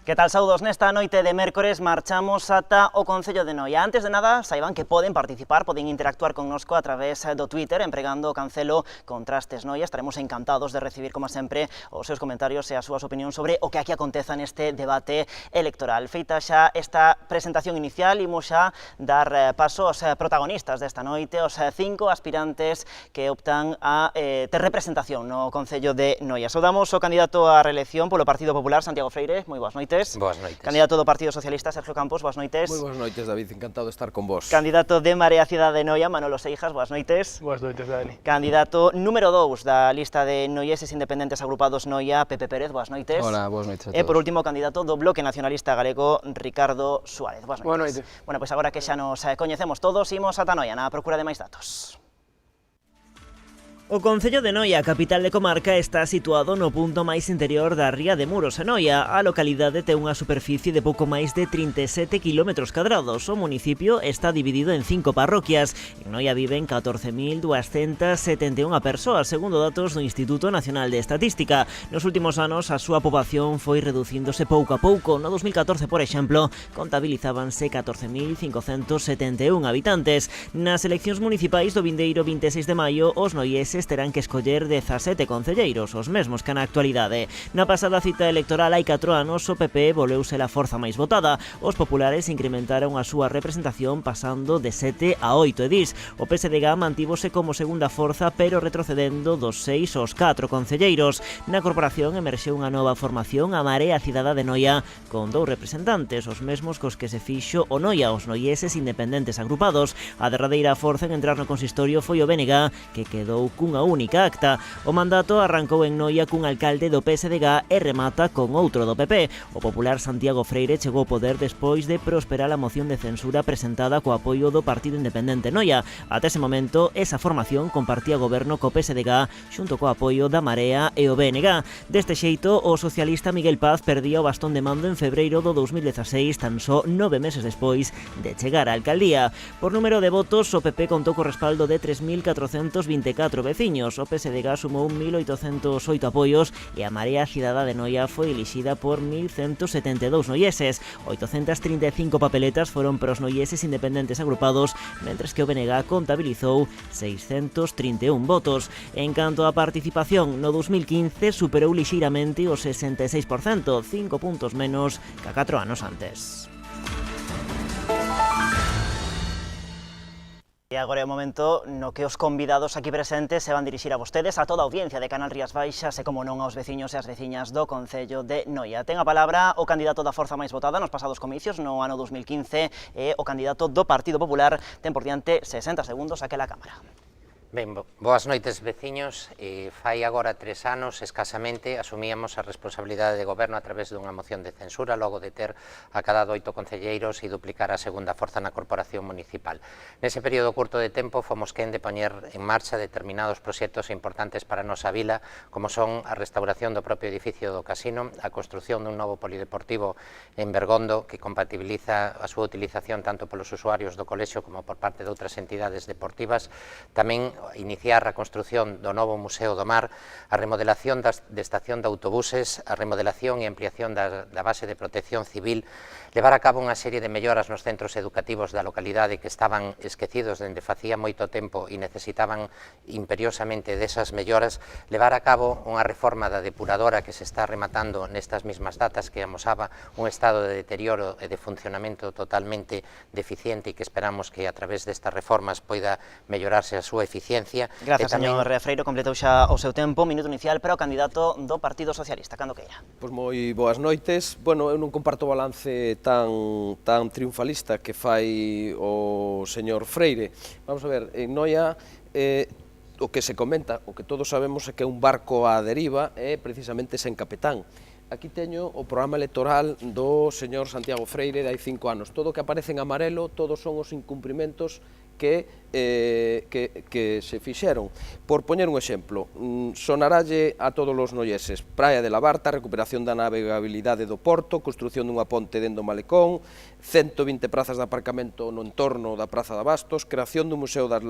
Que tal, saudos? Nesta noite de mércores marchamos ata o Concello de Noia. Antes de nada, saiban que poden participar, poden interactuar connosco a través do Twitter, empregando o cancelo Contrastes Noia. Estaremos encantados de recibir, como sempre, os seus comentarios e as súas opinións sobre o que aquí aconteza neste debate electoral. Feita xa esta presentación inicial, imos xa dar paso aos protagonistas desta noite, os 5 aspirantes que optan a ter representación no Concello de Noia. Saudamos o candidato á reelección polo Partido Popular, Santiago Freire. Moi boas noites. Boas noites. Candidato do Partido Socialista, Sergio Campos, boas noites. Moi boas noites, David, encantado de estar con vos. Candidato de Marea Cidade de Noia, Manolo Seijas, boas noites. Boas noites, Dani. Candidato número 2 da lista de noieses independentes agrupados Noia, Pepe Pérez, boas noites. Hola, boas noites a todos. E por último, candidato do Bloque Nacionalista Galego, Ricardo Suárez, boas noites. Boas noites. Bueno, pois agora que xa nos coñecemos todos, imos ata Noia na procura de máis datos. O Concello de Noia, capital de comarca, está situado no punto máis interior da ría de Muros e Noia. A localidade ten unha superficie de pouco máis de 37 km². O municipio está dividido en 5 parroquias. En Noia viven 14.271 persoas, segundo datos do Instituto Nacional de Estatística. Nos últimos anos, a súa poboación foi reducíndose pouco a pouco. No 2014, por exemplo, contabilizábanse 14.571 habitantes. Nas eleccións municipais do vindeiro 26 de maio, os noieses terán que escoller 17 concelleiros, os mesmos que na actualidade. Na pasada cita electoral hai 4 anos, o PP voleuse a forza máis votada. Os populares incrementaron a súa representación pasando de 7 a 8 edís. O PSDG mantívose como segunda forza, pero retrocedendo dos 6 aos 4 concelleiros. Na corporación emerxeu unha nova formación, a Marea Cidade de Noia, con 2 representantes, os mesmos cos que se fixo o Noia, os noieses independentes agrupados. A derradeira forza en entrar no consistorio foi o BNG, que quedou cunha única acta. O mandato arrancou en Noia cun alcalde do PSDG e remata con outro do PP. O popular Santiago Freire chegou ao poder despois de prosperar a moción de censura presentada co apoio do Partido Independente Noia. Ate ese momento, esa formación compartía goberno co PSDG xunto co apoio da Marea e o BNG. Deste xeito, o socialista Miguel Paz perdía o bastón de mando en febreiro do 2016, tan só 9 meses despois de chegar á alcaldía. Por número de votos, o PP contou co respaldo de 3.424 veciños. O PSDG sumou 1.808 apoios e a Marea Cidade de Noia foi elixida por 1.172 noieses. 835 papeletas foron para os noieses independentes agrupados, mentres que o BNG contabilizou 631 votos. En canto á participación, no 2015 superou lixeiramente o 66%, 5 puntos menos que 4 anos antes. E agora é o momento no que os convidados aquí presentes se van dirixir a vostedes, a toda a audiencia de Canal Rías Baixas e, como non, aos veciños e as veciñas do Concello de Noia. Ten a palabra o candidato da forza máis votada nos pasados comicios, no ano 2015, e o candidato do Partido Popular. Ten por diante 60 segundos aquela cámara. Ben, boas noites, veciños. Fai agora 3 anos, escasamente, asumíamos a responsabilidade de goberno a través dunha moción de censura, logo de ter acadado 8 concelleiros e duplicar a segunda forza na corporación municipal. Nese período curto de tempo, fomos quen de poñer en marcha determinados proxectos importantes para a nosa vila, como son a restauración do propio edificio do casino, a construción dun novo polideportivo en Bergondo, que compatibiliza a súa utilización tanto polos usuarios do colexio como por parte de outras entidades deportivas, tamén iniciar a construción do novo Museo do Mar, a remodelación de estación de autobuses, a remodelación e ampliación da base de protección civil, levar a cabo unha serie de melloras nos centros educativos da localidade que estaban esquecidos dende facía moito tempo e necesitaban imperiosamente desas melloras, levar a cabo unha reforma da depuradora que se está rematando nestas mismas datas, que amosaba un estado de deterioro e de funcionamento totalmente deficiente e que esperamos que a través destas reformas poida mellorarse a súa eficiencia. Gracias, señor Freire. Completou xa o seu tempo. Minuto inicial para o candidato do Partido Socialista, cando queira. Pois moi boas noites. Bueno, eu non comparto o balance tan triunfalista que fai o señor Freire. Vamos a ver, en Noia o que se comenta, o que todos sabemos é que un barco á deriva é precisamente sen capitán. Aquí teño o programa electoral do señor Santiago Freire de hai 5 anos. Todo o que aparece en amarelo, todos son os incumprimentos que que se fixeron. Por poñer un exemplo, sonaralle a todos os noieses: Praia de la Barta, recuperación da navegabilidade do porto, construción dunha ponte dentro do malecón, 120 prazas de aparcamento no entorno da Praza de Abastos, creación do Museo das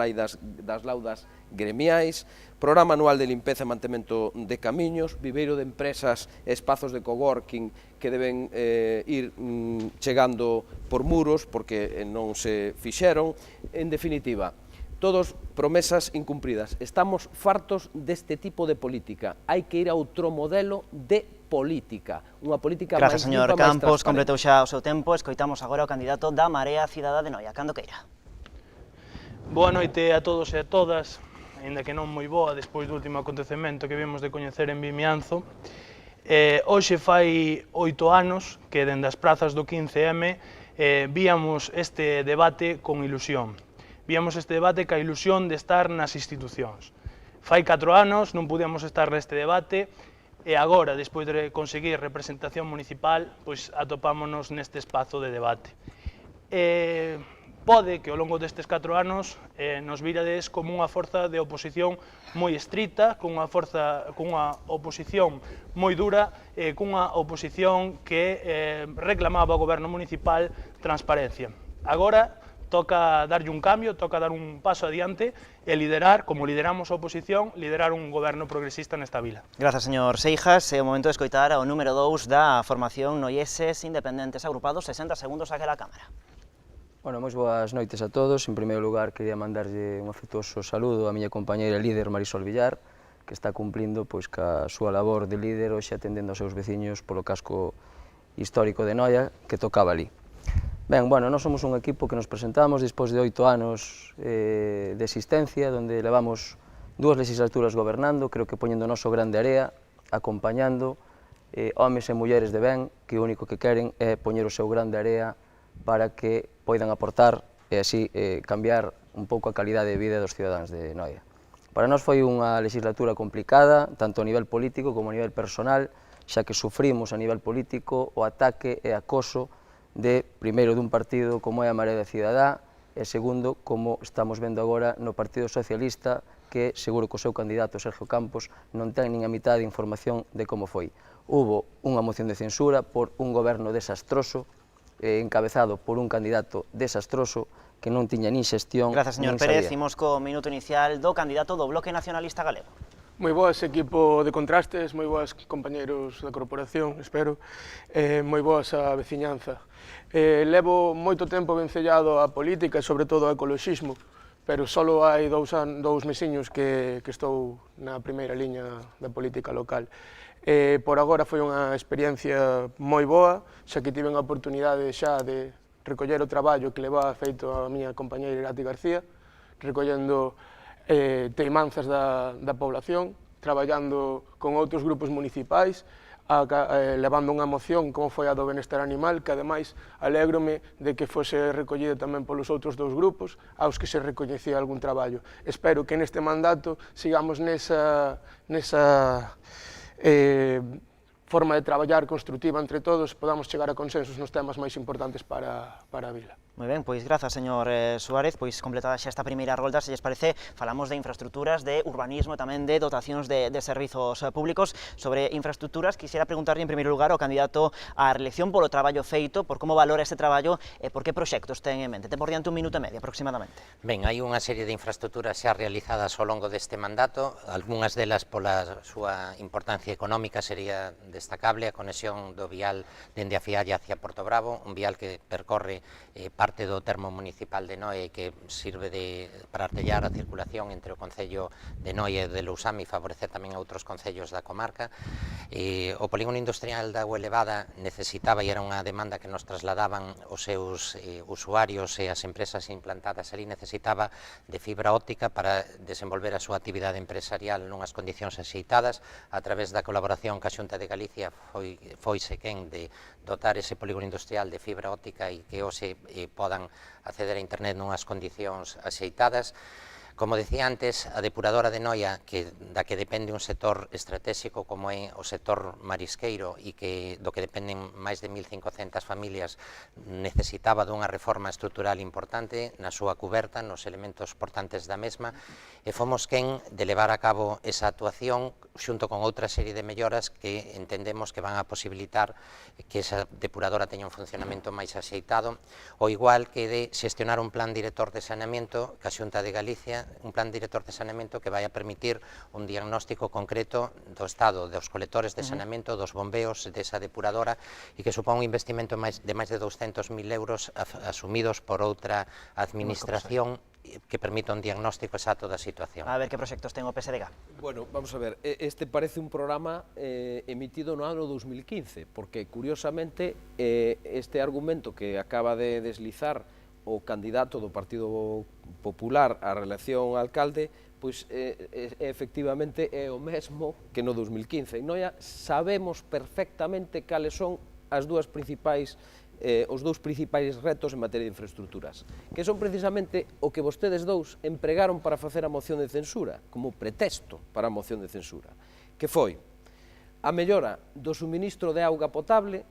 Laudas gremiais, programa anual de limpeza e mantemento de camiños, viveiro de empresas e espazos de coworking que deben ir chegando por muros porque non se fixeron. En definitiva, todos promesas incumpridas. Estamos fartos deste tipo de política. Hai que ir a outro modelo de política, unha política máis limpa, Grazas, señor máis Campos, transparente. completou xa o seu tempo. Escoitamos agora o candidato da Marea Cidadá de Noia, cando queira. Boa noite a todos e a todas, aínda que non moi boa despois do último acontecemento que vimos de coñecer en Vimianzo. Hoxe fai 8 anos que dende as prazas do 15M víamos este debate con ilusión. Víamos este debate ca ilusión de estar nas institucións. Fai 4 anos non pudemos estar neste debate e agora, despois de conseguir representación municipal, pois atopámonos neste espazo de debate. Pode que ao longo destes 4 anos nos virades como unha forza de oposición moi estrita, cunha oposición moi dura, cunha oposición que reclamaba ao goberno municipal transparencia. Agora toca darlle un cambio, toca dar un paso adiante e liderar, como lideramos a oposición, liderar un goberno progresista nesta vila. Grazas, señor Seijas. É o momento de escoitar o número 2 da formación Noieses Independentes Agrupados. 60 segundos aquela cámara. Bueno, moi boas noites a todos. En primeiro lugar, quería mandarlle un afectuoso saludo á miña compañeira líder Marisol Villar, que está cumplindo pois ca súa labor de líder hoxe atendendo aos seus veciños polo casco histórico de Noia que tocaba ali. Ben, bueno, nós somos un equipo que nos presentamos despois de 8 anos de existencia, onde levamos 2 legislaturas gobernando, creo que poñendo o noso grande area, acompañando homes e mulleres de ben, que o único que queren é poñer o seu grande area para que poidan aportar e así cambiar un pouco a calidade de vida dos cidadáns de Noia. Para nós foi unha legislatura complicada, tanto a nivel político como a nivel personal, xa que sufrimos a nivel político o ataque e acoso de, primeiro, dun partido como é a Marea Cidadá, e segundo, como estamos vendo agora no Partido Socialista, que seguro que o seu candidato Sergio Campos non ten nin a mitad de información de como foi. Hubo unha moción de censura por un goberno desastroso, encabezado por un candidato desastroso que non tiña nin xestión. Grazas, señor Pérez. Imos co minuto inicial do candidato do Bloque Nacionalista Galego. Moi boas, equipo de Contrastes, moi boas compañeiros da corporación, espero, moi boas a veciñanza. Levo moito tempo vencellado á política e sobre todo ao ecoloxismo, pero só hai dous mesiños que estou na primeira liña da política local. Por agora foi unha experiencia moi boa, xa que tiven a oportunidade xa de recoller o traballo que levaba feito a miña compañeira Irati García, recollendo teimanzas da población, traballando con outros grupos municipais, levando unha moción como foi a do benestar animal, que ademais alégrome de que fose recollida tamén polos outros dous grupos, aos que se recoñecía algún traballo. Espero que neste mandato sigamos nesa forma de traballar construtiva entre todos, podamos chegar a consensos nos temas máis importantes para a vila. Moi ben, pois grazas, señor Suárez. Pois completada xa esta primeira rolda, se lles parece, falamos de infraestructuras, de urbanismo e tamén de dotacións de servizos públicos. Sobre infraestructuras, quixera preguntarlle en primeiro lugar ao candidato á reelección polo traballo feito, por como valora este traballo e por que proxectos ten en mente. Ten por diante 1 minuto e medio aproximadamente. Ben, hai unha serie de infraestructuras xa realizadas ao longo deste mandato, algunhas delas pola súa importancia económica sería destacable a conexión do vial dende a Fialla hacia Porto Bravo, un vial que percorre parte do termo municipal de Noia que sirve para artellar a circulación entre o Concello de Noia e de Lousame e favorecer tamén a outros concellos da comarca. O polígono industrial da Agua Elevada necesitaba, e era unha demanda que nos trasladaban os seus usuarios e as empresas implantadas ali, necesitaba de fibra óptica para desenvolver a súa actividade empresarial nunhas condicións axeitadas. A través da colaboración ca Xunta de Galicia foise quen de dotar ese polígono industrial de fibra óptica e que hoxe podan acceder a internet nunhas condicións axeitadas. Como decía antes, a depuradora de Noia, da que depende un sector estratégico como é o sector marisqueiro e do que dependen máis de 1.500 familias, necesitaba dunha reforma estrutural importante na súa cuberta, nos elementos portantes da mesma, e fomos quen de levar a cabo esa actuación xunto con outra serie de melloras que entendemos que van a posibilitar que esa depuradora teña un funcionamento máis axeitado, ao igual que de xestionar un plan director de saneamento que a Xunta de Galicia, un plan director de saneamento que vai a permitir un diagnóstico concreto do estado dos colectores de saneamento, dos bombeos desa depuradora e que supón un investimento de máis de 200.000 euros asumidos por outra administración que permita un diagnóstico exacto da situación. A ver que proxectos ten o PSDG. Bueno, vamos a ver, este parece un programa emitido no ano 2015, porque curiosamente este argumento que acaba de deslizar o candidato do Partido Popular á reelección alcalde, pois efectivamente é o mesmo que no 2015. En Noia sabemos perfectamente cales son os dous principais retos en materia de infraestructuras, que son precisamente o que vostedes dous empregaron para facer a moción de censura, como pretexto para a moción de censura, que foi a mellora do suministro de auga potable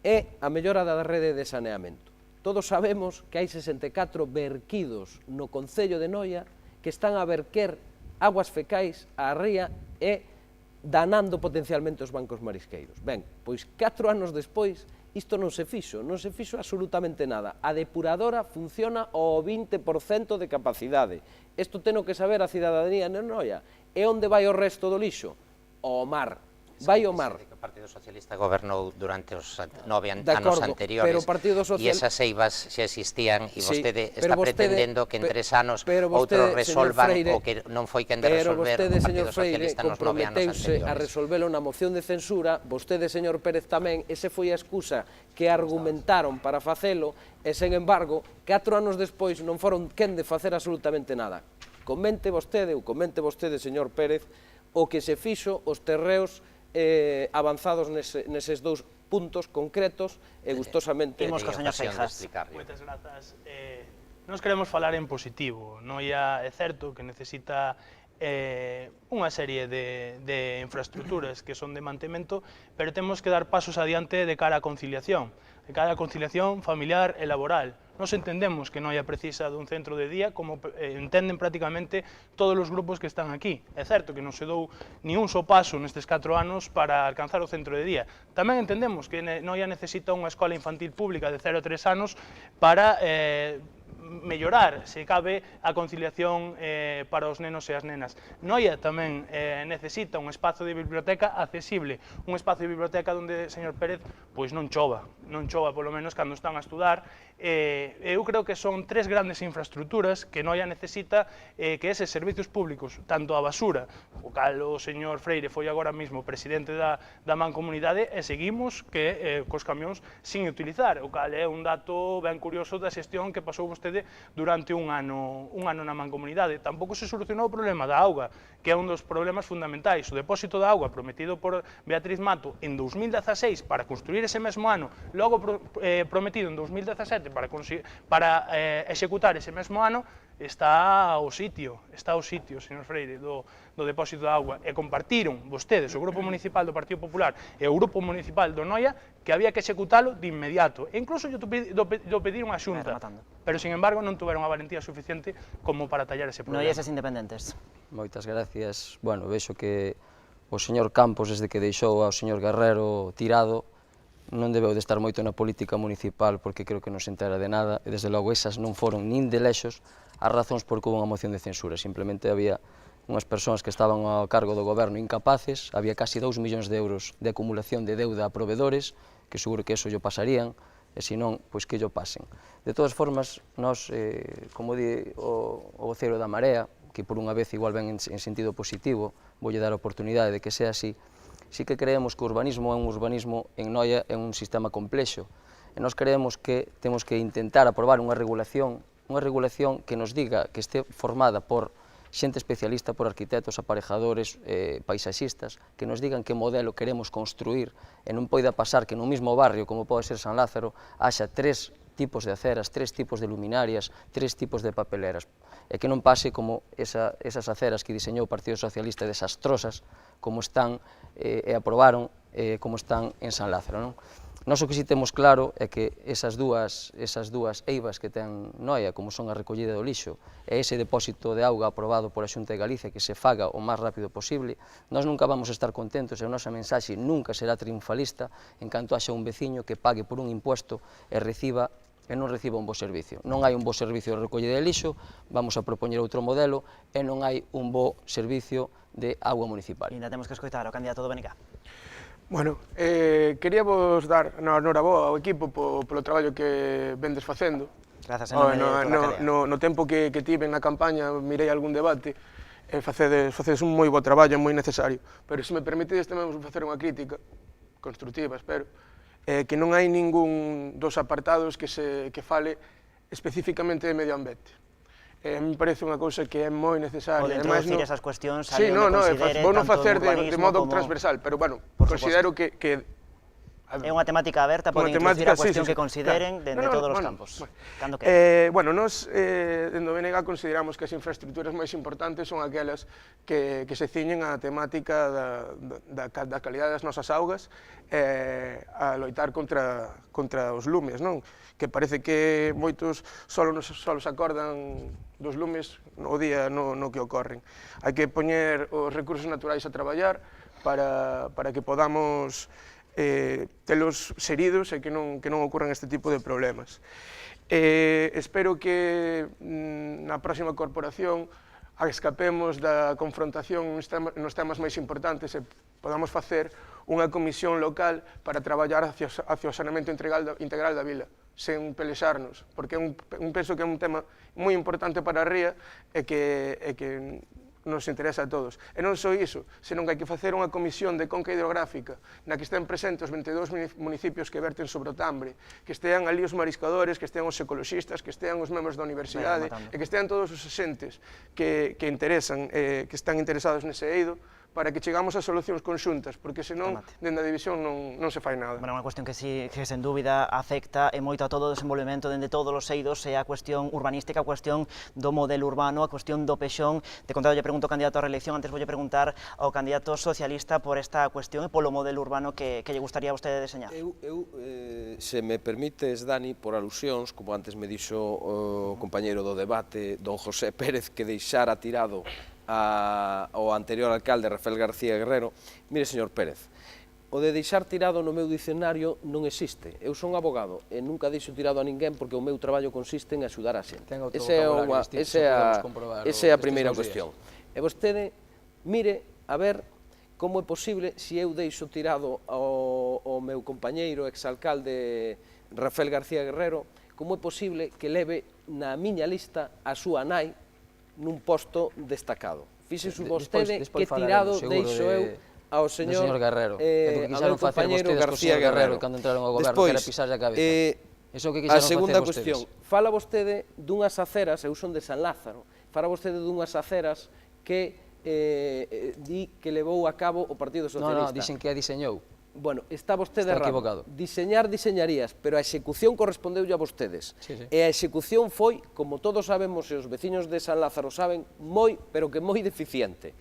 e a mellora da rede de saneamento. Todos sabemos que hai 64 verquidos no Concello de Noia que están a verquer aguas fecais á ría e danando potencialmente os bancos marisqueiros. Ben, pois 4 anos despois, isto non se fixo absolutamente nada. A depuradora funciona ao 20% de capacidade. Isto teno que saber a cidadanía de Noia. E onde vai o resto do lixo? Ao mar. Vai ao mar. O Partido Socialista gobernou durante os 9 anos anteriores e esas eivas xa existían e vostede está pretendendo que en 3 anos outros resolvan o que non foi quen de resolver o Partido Socialista nos 9 anos anteriores. A resolvelo na moción de censura, vostede, señor Pérez, tamén, ese foi a excusa que argumentaron para facelo e, sen embargo, 4 anos despois non foron quen de facer absolutamente nada. Comente vostede, señor Pérez, o que se fixo os terreos avanzados neses dous puntos concretos e gustosamente... Imos co señor Seijas. Moitas grazas. Nos queremos falar en positivo. Noia é certo que necesita unha serie de infraestructuras que son de mantemento, pero temos que dar pasos adiante de cara á conciliación familiar e laboral. Nos entendemos que Noia precisa dun centro de día, como entenden prácticamente todos os grupos que están aquí. É certo que non se dou ni un só paso nestes 4 anos para alcanzar o centro de día. Tamén entendemos que Noia necesita unha escola infantil pública de 0 a 3 anos para mellorar, se cabe, a conciliación para os nenos e as nenas. Noia tamén necesita un espazo de biblioteca accesible, un espazo de biblioteca onde, señor Pérez, pois non chova polo menos cando están a estudar. Eu creo que son 3 grandes infraestructuras que Noia necesita que eses servicios públicos, tanto a basura, o cal o señor Freire foi agora mesmo presidente da Mancomunidade, e seguimos cos camións sin utilizar, o cal é un dato ben curioso da xestión que pasou vostede durante un ano na Mancomunidade. Tampouco se solucionou o problema da auga, que é un dos problemas fundamentais. O depósito da auga prometido por Beatriz Mato en 2016 para construir ese mesmo ano, logo prometido en 2017 para executar ese mesmo ano, está ao sitio, señor Freire, do depósito da auga, e compartiron vostedes, o Grupo Municipal do Partido Popular e o Grupo Municipal do Noia, que había que executalo de inmediato, e incluso do pediron a Xunta, pero, sin embargo, non tuveron a valentía suficiente como para tallar ese problema. Noienses independentes. Moitas gracias. Bueno, vexo que o señor Campos, desde que deixou ao señor Guerrero tirado, non debeu de estar moito na política municipal porque creo que non se entera de nada e desde logo esas non foron nin de lexos as razóns por que houve unha moción de censura. Simplemente había unhas persoas que estaban ao cargo do goberno incapaces, había casi 2 millóns de euros de acumulación de deuda a provedores, que seguro que eso yo pasarían, e se non, pois que yo pasen. De todas formas, nós, como di o voceiro da Marea, que por unha vez igual ven en sentido positivo, voulle dar a oportunidade de que sea así, sí que creemos que o urbanismo é un urbanismo en Noia, é un sistema complexo, e nós creemos que temos que intentar aprobar unha regulación que nos diga que este formada por xente especialista, por arquitectos, aparejadores, paisaxistas, que nos digan que modelo queremos construir e non poida pasar que no mismo barrio, como pode ser San Lázaro, haxa 3 tipos de aceras, 3 tipos de luminarias, 3 tipos de papeleras. E que non pase como esas aceras que diseñou o Partido Socialista desastrosas, como están e aprobaron, como están en San Lázaro, non? Nós o que si temos claro é que esas dúas eivas que ten Noia, como son a recollida do lixo e ese depósito de auga aprobado por a Xunta de Galicia que se faga o máis rápido posible, nós nunca vamos a estar contentos e a nosa mensaxe nunca será triunfalista en canto haxa un veciño que pague por un impuesto e non reciba un bo servicio. Non hai un bo servicio de recollida de lixo, vamos a propoñer outro modelo e non hai un bo servicio de auga municipal. Ainda temos que escoitar ao candidato do BNK. Bueno, queríamos dar a noraboa ao equipo polo traballo que vendes facendo. Grazas en nome de toda a cadea. No tempo que tiven na campaña, mirei algún debate, facedes un moi bo traballo, moi necesario. Pero se me permitides tamén vos facer unha crítica, constructiva, espero, que non hai ningún dos apartados que fale especificamente de medio ambiente. A mí me parece unha cousa que é moi necesaria. O de introducir esas cuestións sí, ali onde considere vou non tanto facer de urbanismo modo como... transversal, pero bueno, Por considero que é unha temática aberta, poden introducir a cuestión que consideren dende todos os campos. Cando que? Bueno, nós, dende o BNG, consideramos que as infraestructuras máis importantes son aquelas que se ciñen á temática da calidade das nosas augas a loitar contra os lumes, non? Que parece que moitos só se acordan dos lumes o día no que ocorren. Hai que poñer os recursos naturais a traballar para que podamos telos seridos e que non ocorran este tipo de problemas. Espero que na próxima corporación escapemos da confrontación nos temas máis importantes e podamos facer unha comisión local para traballar hacia o saneamento integral da vila, sen pelexarnos, porque penso que é un tema moi importante para a ría e que nos interesa a todos. E non só iso, senón que hai que facer unha comisión de conca hidrográfica na que estén presentes os 22 municipios que verten sobre o Tambre, que estean ali os mariscadores, que estean os ecoloxistas, que estean os membros da universidade e que estean todos os axentes que están interesados nese eido, para que chegamos a solucións conxuntas, porque senón, dende a división non se fai nada. Bueno, unha cuestión que sen dúbida afecta e moito a todo o desenvolvemento dende todos os eidos é a cuestión urbanística, a cuestión do modelo urbano, a cuestión do pexón. De contado, lle pregunto ao candidato á reelección, antes voulle preguntar ao candidato socialista por esta cuestión e polo modelo urbano que lle gustaría a vostede deseñar. Se me permites, Dani, por alusións, como antes me dixo o compañeiro do debate, don José Pérez, que deixara tirado ao anterior alcalde Rafael García Guerrero. Mire, señor Pérez, o de deixar tirado no meu dicionario non existe. Eu son abogado e nunca deixo tirado a ninguén porque o meu traballo consiste en axudar a xente. Esa é a primeira cuestión. E vostede, mire, a ver como é posible, se eu deixo tirado ao meu compañeiro exalcalde Rafael García Guerrero, como é posible que leve na miña lista a súa nai nun posto destacado. Fíxese vostede que tirado deixo eu ao señor Guerrero, ao meu compañeiro García Guerrero cando entraron ao goberno, que era pisarlle a cabeza. A segunda cuestión, fala vostede dunhas aceras, eu son de San Lázaro, fala vostede dunhas aceras que di que levou a cabo o Partido Socialista. Non, dixen que a diseñou. Bueno, está vostede errado. Diseñarías, pero a execución correspondeulle a vostedes. E a execución foi, como todos sabemos e os veciños de San Lázaro saben, moi, pero que moi deficiente.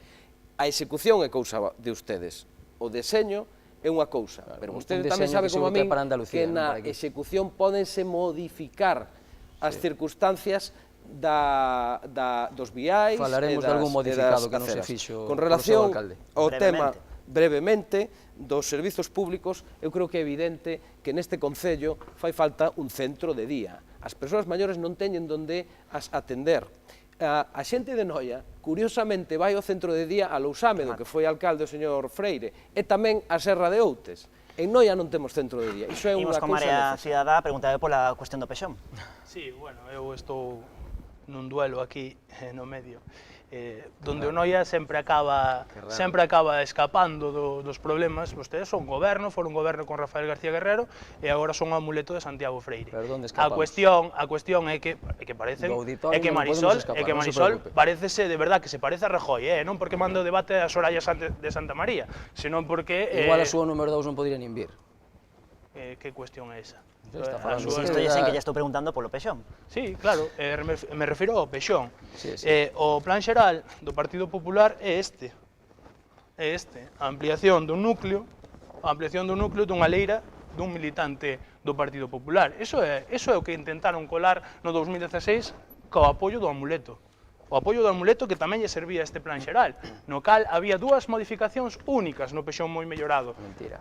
A execución é cousa de ustedes. O deseño é unha cousa, pero vostede tamén sabe como a min que na execución pódense modificar as circunstancias dos viais. Falaremos de algún modificado que non se fixo. Con relación ao tema, brevemente, dos servizos públicos, eu creo que é evidente que neste concello fai falta un centro de día. As persoas maiores non teñen donde as atender. A xente de Noia, curiosamente, vai ao centro de día a Lousámedo, que foi alcalde o señor Freire, e tamén a Serra de Outes. En Noia non temos centro de día. Iso é unha cousa con Marea Cidadá, preguntade pola cuestión do pexón. Sí, bueno, eu estou nun duelo aquí no medio. Donde o Noia sempre acaba escapando dos problemas. Vostedes son goberno, foron goberno con Rafael García Guerrero e agora son o amuleto de Santiago Freire. A cuestión é que parecen Marisol parecese de verdad que se parece a Rajoy, non porque manda o debate a Soraya de Santa María, senón porque igual a súa número 2 non podría nin vir. Que cuestión é esa? Está falando Insisto, usted en que da- lle estou preguntando polo Pexón. Sí, claro, me refiro ao Pexón. Sí, sí. O plan xeral do Partido Popular é este. A ampliación dun núcleo dunha leira dun militante do Partido Popular. Eso é o que intentaron colar no 2016 co apoio do amuleto. O apoio do amuleto que tamén lle servía a este plan xeral, no cal había dúas modificacións únicas no Pexón moi mellorado. Mentira.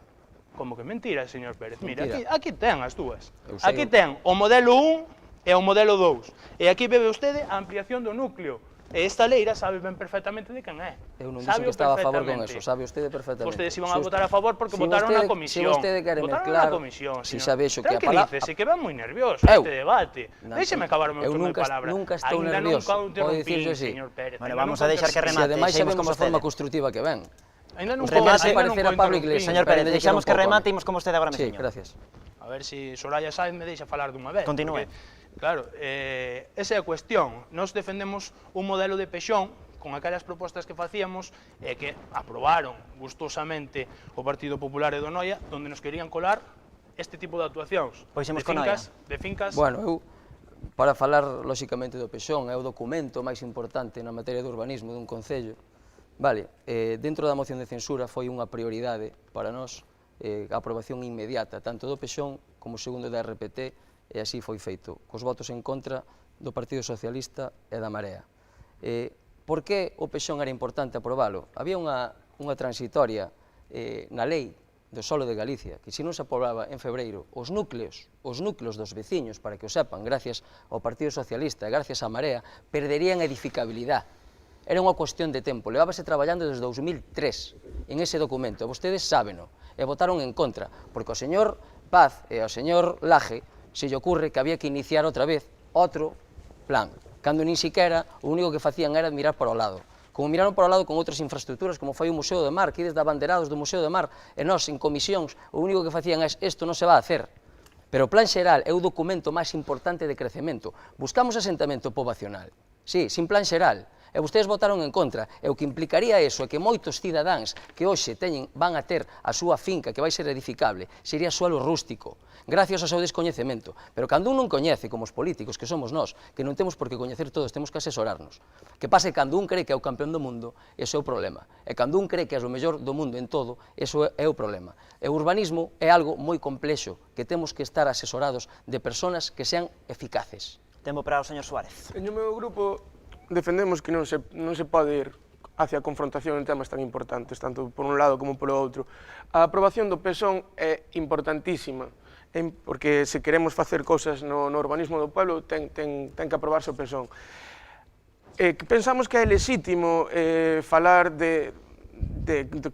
Como que mentira, señor Pérez? Mira, Mentira. aquí ten as dúas. Eu sei Aquí o- ten o modelo 1 e o modelo 2. E aquí bebe vostede a ampliación do núcleo. E esta leira sabe ben perfectamente de quen é. Eu non dixo que estaba a favor con eso, sabe usted perfectamente. Vostedes iban a votar a favor porque votaron na comisión. Se vostede quere Votaron mezclar, na comisión, si señor. sabe xo que a palabra... Tranquilícese, que ven moi nervioso Eu? este debate. Non, Déxeme acabar o meu eu turno de nunca- palabra. nunca estou Ainda nervioso, nunca o pode interrumpín, dicirlo así. señor Pérez. Bueno, ainda vamos nunca a deixar que interrumpín. Se remate. ademais seguimos sabemos con a forma vostede. constructiva que ven. Ainda nunca Remate ainda parecer nunca a Pablo interrumpín. Iglesias. Señor Pérez, Parece que deixamos era un que pouco, remate e home. imos con vostede agora Sí, mesiño. gracias. A ver si Soraya Sáenz me deixa falar dunha vez. Continúe. Porque, claro, esa é a cuestión. Nos defendemos un modelo de Pexón con aquelas propostas que facíamos e que aprobaron gustosamente o Partido Popular e do Noia, onde nos querían colar este tipo de actuacións. Pois imos de con Noia. fincas. Bueno, eu, para falar, lóxicamente, do Pexón, é o documento máis importante na materia de urbanismo dun concello. Vale, dentro da moción de censura foi unha prioridade para nós a aprobación inmediata, tanto do Pexón como segundo da RPT, e así foi feito, cos votos en contra do Partido Socialista e da Marea. Por que o Pexón era importante aprobalo? Había unha transitoria na lei do solo de Galicia, que se non se aprobaba en febreiro, os núcleos dos veciños, para que o sepan, gracias ao Partido Socialista e gracias á Marea, perderían edificabilidade. Era unha cuestión de tempo, levábase traballando desde 2003 en ese documento, e vostedes sábeno, e votaron en contra, porque o señor Paz e o señor Laje se lle ocurre que había que iniciar outra vez outro plan, cando nin siquiera o único que facían era mirar para o lado. Como miraron para o lado con outras infraestructuras, como foi o Museo do Mar, que ides de abanderados do Museo do Mar, e nós, en comisións, o único que facían é isto non se va a hacer. Pero o Plan Xeral é o documento máis importante de crecemento. Buscamos asentamento poboacional, sí, sin Plan Xeral, e vostedes votaron en contra, e o que implicaría eso é que moitos cidadáns que hoxe van a ter a súa finca que vai ser edificable, sería suelo rústico, gracias ao seu descoñecemento. Pero cando un non coñece, como os políticos que somos nós, que non temos por que coñecer todos, temos que asesorarnos. Que pase cando un cree que é o campeón do mundo, ese é o problema. E cando un cree que é o mellor do mundo en todo, eso é o problema. E o urbanismo é algo moi complexo, que temos que estar asesorados de personas que sean eficaces. Tempo para o señor Suárez. En o meu grupo defendemos que non se pode ir hacia a confrontación en temas tan importantes, tanto por un lado como polo outro. A aprobación do Pexón é importantísima, porque se queremos facer cousas no urbanismo do pueblo, ten que aprobarse o Pexón. Pensamos que é lexítimo falar de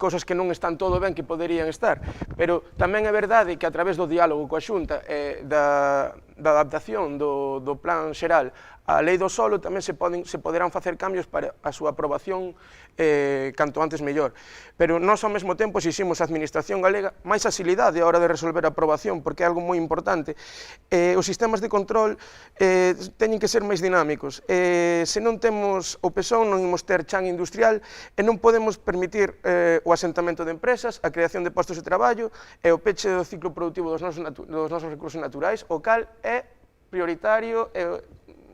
cousas que non están todo ben, que poderían estar, pero tamén é verdade que a través do diálogo coa Xunta e da adaptación do plan xeral á lei do solo tamén se poderán facer cambios para a súa aprobación canto antes mellor. Pero nós ao mesmo tempo exiximos a Administración galega máis axilidade a hora de resolver a aprobación, porque é algo moi importante. Os sistemas de control teñen que ser máis dinámicos. Se non temos o Pexón non imos ter chan industrial e non podemos permitir o asentamento de empresas, a creación de postos de traballo e o peche do ciclo productivo dos nosos recursos naturais, o cal é prioritario e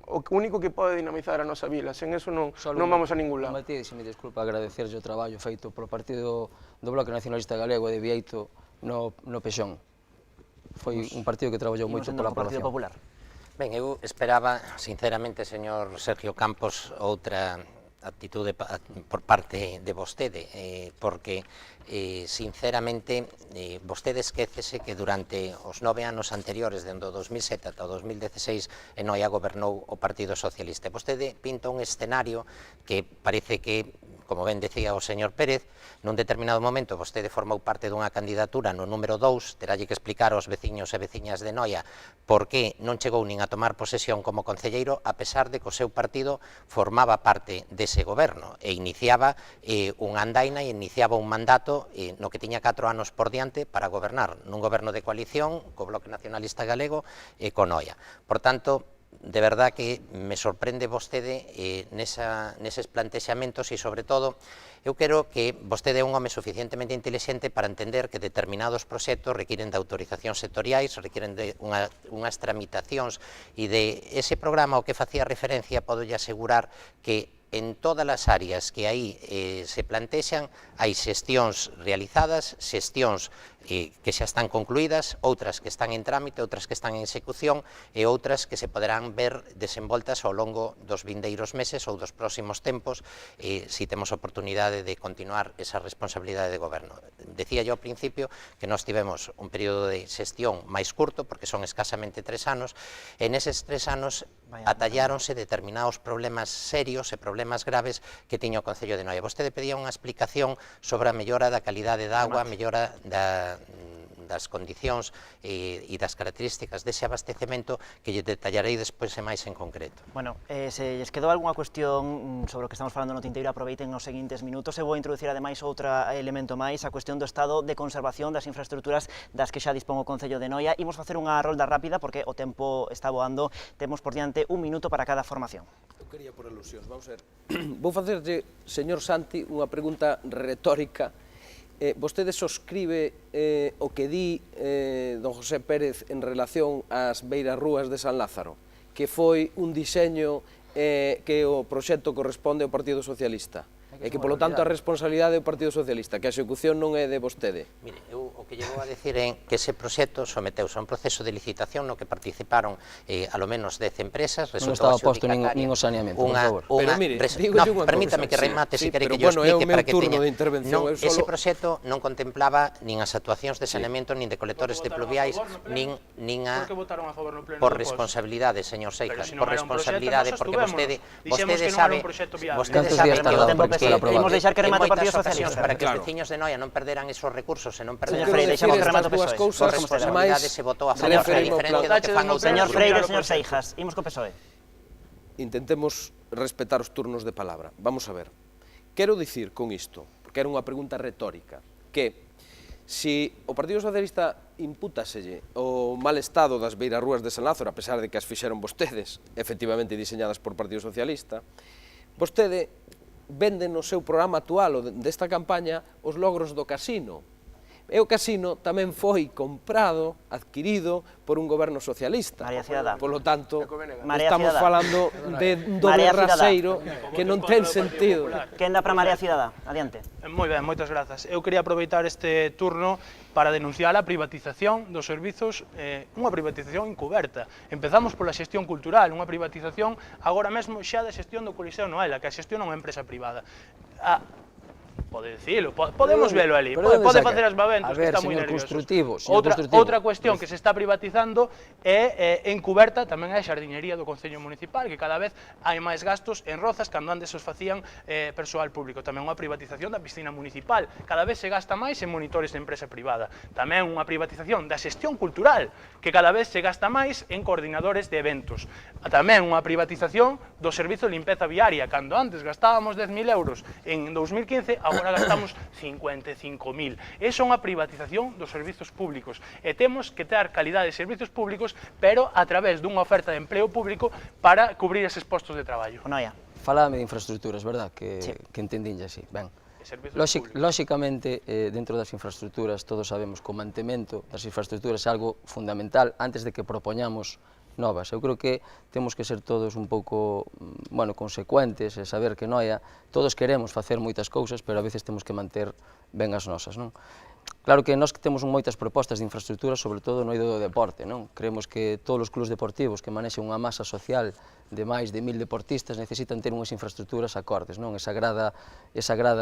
o único que pode dinamizar a nosa vila. Sen eso non vamos a ningún lado. Matías, se me desculpa, agradecerlle o traballo feito polo partido do Bloque Nacionalista Galego e de Vieito no Pexón. Foi un partido que traballou moito pola Partido aprobación. Popular. Ben, eu esperaba, sinceramente, señor Sergio Campos, outra actitude por parte de vostede, porque, sinceramente, vostede esquécese que durante os 9 anos anteriores, dende o 2007 ata o 2016, en Noia gobernou o Partido Socialista. Vostede pinta un escenario que parece que, como ben decía o señor Pérez, nun determinado momento vostede formou parte dunha candidatura no número 2, terálle que explicar aos veciños e veciñas de Noia por que non chegou nin a tomar posesión como concelleiro, a pesar de que o seu partido formaba parte dese goberno e iniciaba unha andaina e iniciaba un mandato no que tiña 4 anos por diante para gobernar nun goberno de coalición co Bloque Nacionalista Galego e con Noia. Por tanto, de verdad que me sorprende vostede neses plantexamentos e, sobre todo, eu quero que vostede é un home suficientemente inteligente para entender que determinados proxectos requiren de autorizacións sectoriais, requiren de unhas tramitacións e de ese programa ao que facía referencia podo asegurar que en todas as áreas que aí se plantexan hai xestións realizadas, xestións que xa están concluídas, outras que están en trámite, outras que están en execución e outras que se poderán ver desenvoltas ao longo dos vindeiros meses ou dos próximos tempos se temos oportunidade de continuar esa responsabilidade de goberno. Decía yo ao principio que nós tivemos un período de xestión máis curto, porque son escasamente 3 anos, e neses 3 anos atalláronse determinados problemas serios e problemas graves que tiña o Concello de Noia. Vostede pedía unha explicación sobre a mellora da calidade da agua, a mellora das condicións e das características dese abastecemento que lle detallarei despois e máis en concreto. Bueno, se lles quedou algunha cuestión sobre o que estamos falando no tinteiro, aproveiten os seguintes minutos. Eu vou introducir ademais outro elemento máis, a cuestión do estado de conservación das infraestructuras das que xa dispón o Concello de Noia. Imos facer unha rolda rápida porque o tempo está voando. Temos por diante un minuto para cada formación. Eu quería por alusións, vamos a ver. Vou facerlle, señor Santi, unha pregunta retórica. Vostede soscribe o que di don José Pérez en relación ás beiras rúas de San Lázaro, que foi un diseño que o proxecto corresponde ao Partido Socialista, e que, polo tanto, a responsabilidade é do Partido Socialista, que a execución non é de vostede. Mire, eu o que llevo a decir é que ese proxecto someteuse a un proceso de licitación no que participaron alo menos 10 empresas, non estaba posto nin o saneamento, por favor. Pero mire, dígolle unha cousa. Permítame que remate, se quere que yo explique para que teña... Ese solo... proxecto non contemplaba nin as actuacións de saneamento, nin de colectores de pluviais, nin a... Por responsabilidade, señor Seijas, por responsabilidade, porque vostede sabe... Vostede sabe que Imos deixar que remate o Partido Socialista para que os veciños de Noia non perderan esos recursos e non perderan... Señor Freire, deixamos que remate o PSOE. Por responsabilidade se votou a favor, a diferencia do que fan outros. Señor Freire, señor Seijas, imos co PSOE. Intentemos respetar os turnos de palabra. Vamos a ver. Quero dicir con isto, porque era unha pregunta retórica, que se o Partido Socialista impútaselle o mal estado das beiras rúas de San Lázaro, a pesar de que as fixeron vostedes, efectivamente diseñadas por Partido Socialista, vostede vende no seu programa actual desta campaña os logros do casino. E o casino tamén foi comprado, adquirido por un goberno socialista. María Cidadá. Polo tanto, María estamos Cidadá. falando de un doble raseiro que non ten sentido. Quen dá para María Cidadá? Adiante. Moi ben, moitas grazas. Eu quería aproveitar este turno para denunciar a privatización dos servizos, unha privatización encuberta. Empezamos pola xestión cultural, unha privatización agora mesmo xa da xestión do Coliseo Noela, que a xestión é unha empresa privada. Pode dicilo, podemos velo ali, pode facer as babentos, que está moi nervioso. Outra cuestión que se está privatizando é encuberta tamén é a xardinería do Concello Municipal, que cada vez hai máis gastos en Rozas cando antes os facían persoal público. Tamén unha privatización da piscina municipal, cada vez se gasta máis en monitores de empresa privada. Tamén unha privatización da xestión cultural, que cada vez se gasta máis en coordinadores de eventos. Tamén unha privatización do servizo de limpeza viaria, cando antes gastábamos 10.000 euros en 2015, agora gastamos 55.000. Esa é unha privatización dos servizos públicos e temos que ter calidade de servizos públicos, pero a través dunha oferta de empleo público para cubrir eses postos de traballo. Noia. Falame de infraestructuras, verdad? Que entendinlle así. Ben. Lóxicamente, dentro das infraestructuras, todos sabemos que o mantemento das infraestructuras é algo fundamental antes de que propoñamos novas. Eu creo que temos que ser todos un pouco, consecuentes e saber que Noia todos queremos facer moitas cousas, pero a veces temos que manter ben as nosas, non? Claro que nós temos moitas propostas de infraestructura, sobre todo no eido do deporte, non? Creemos que todos os clubs deportivos que manexen unha masa social de máis de 1000 deportistas necesitan ter unhas infraestructuras acordes, non? Esa grada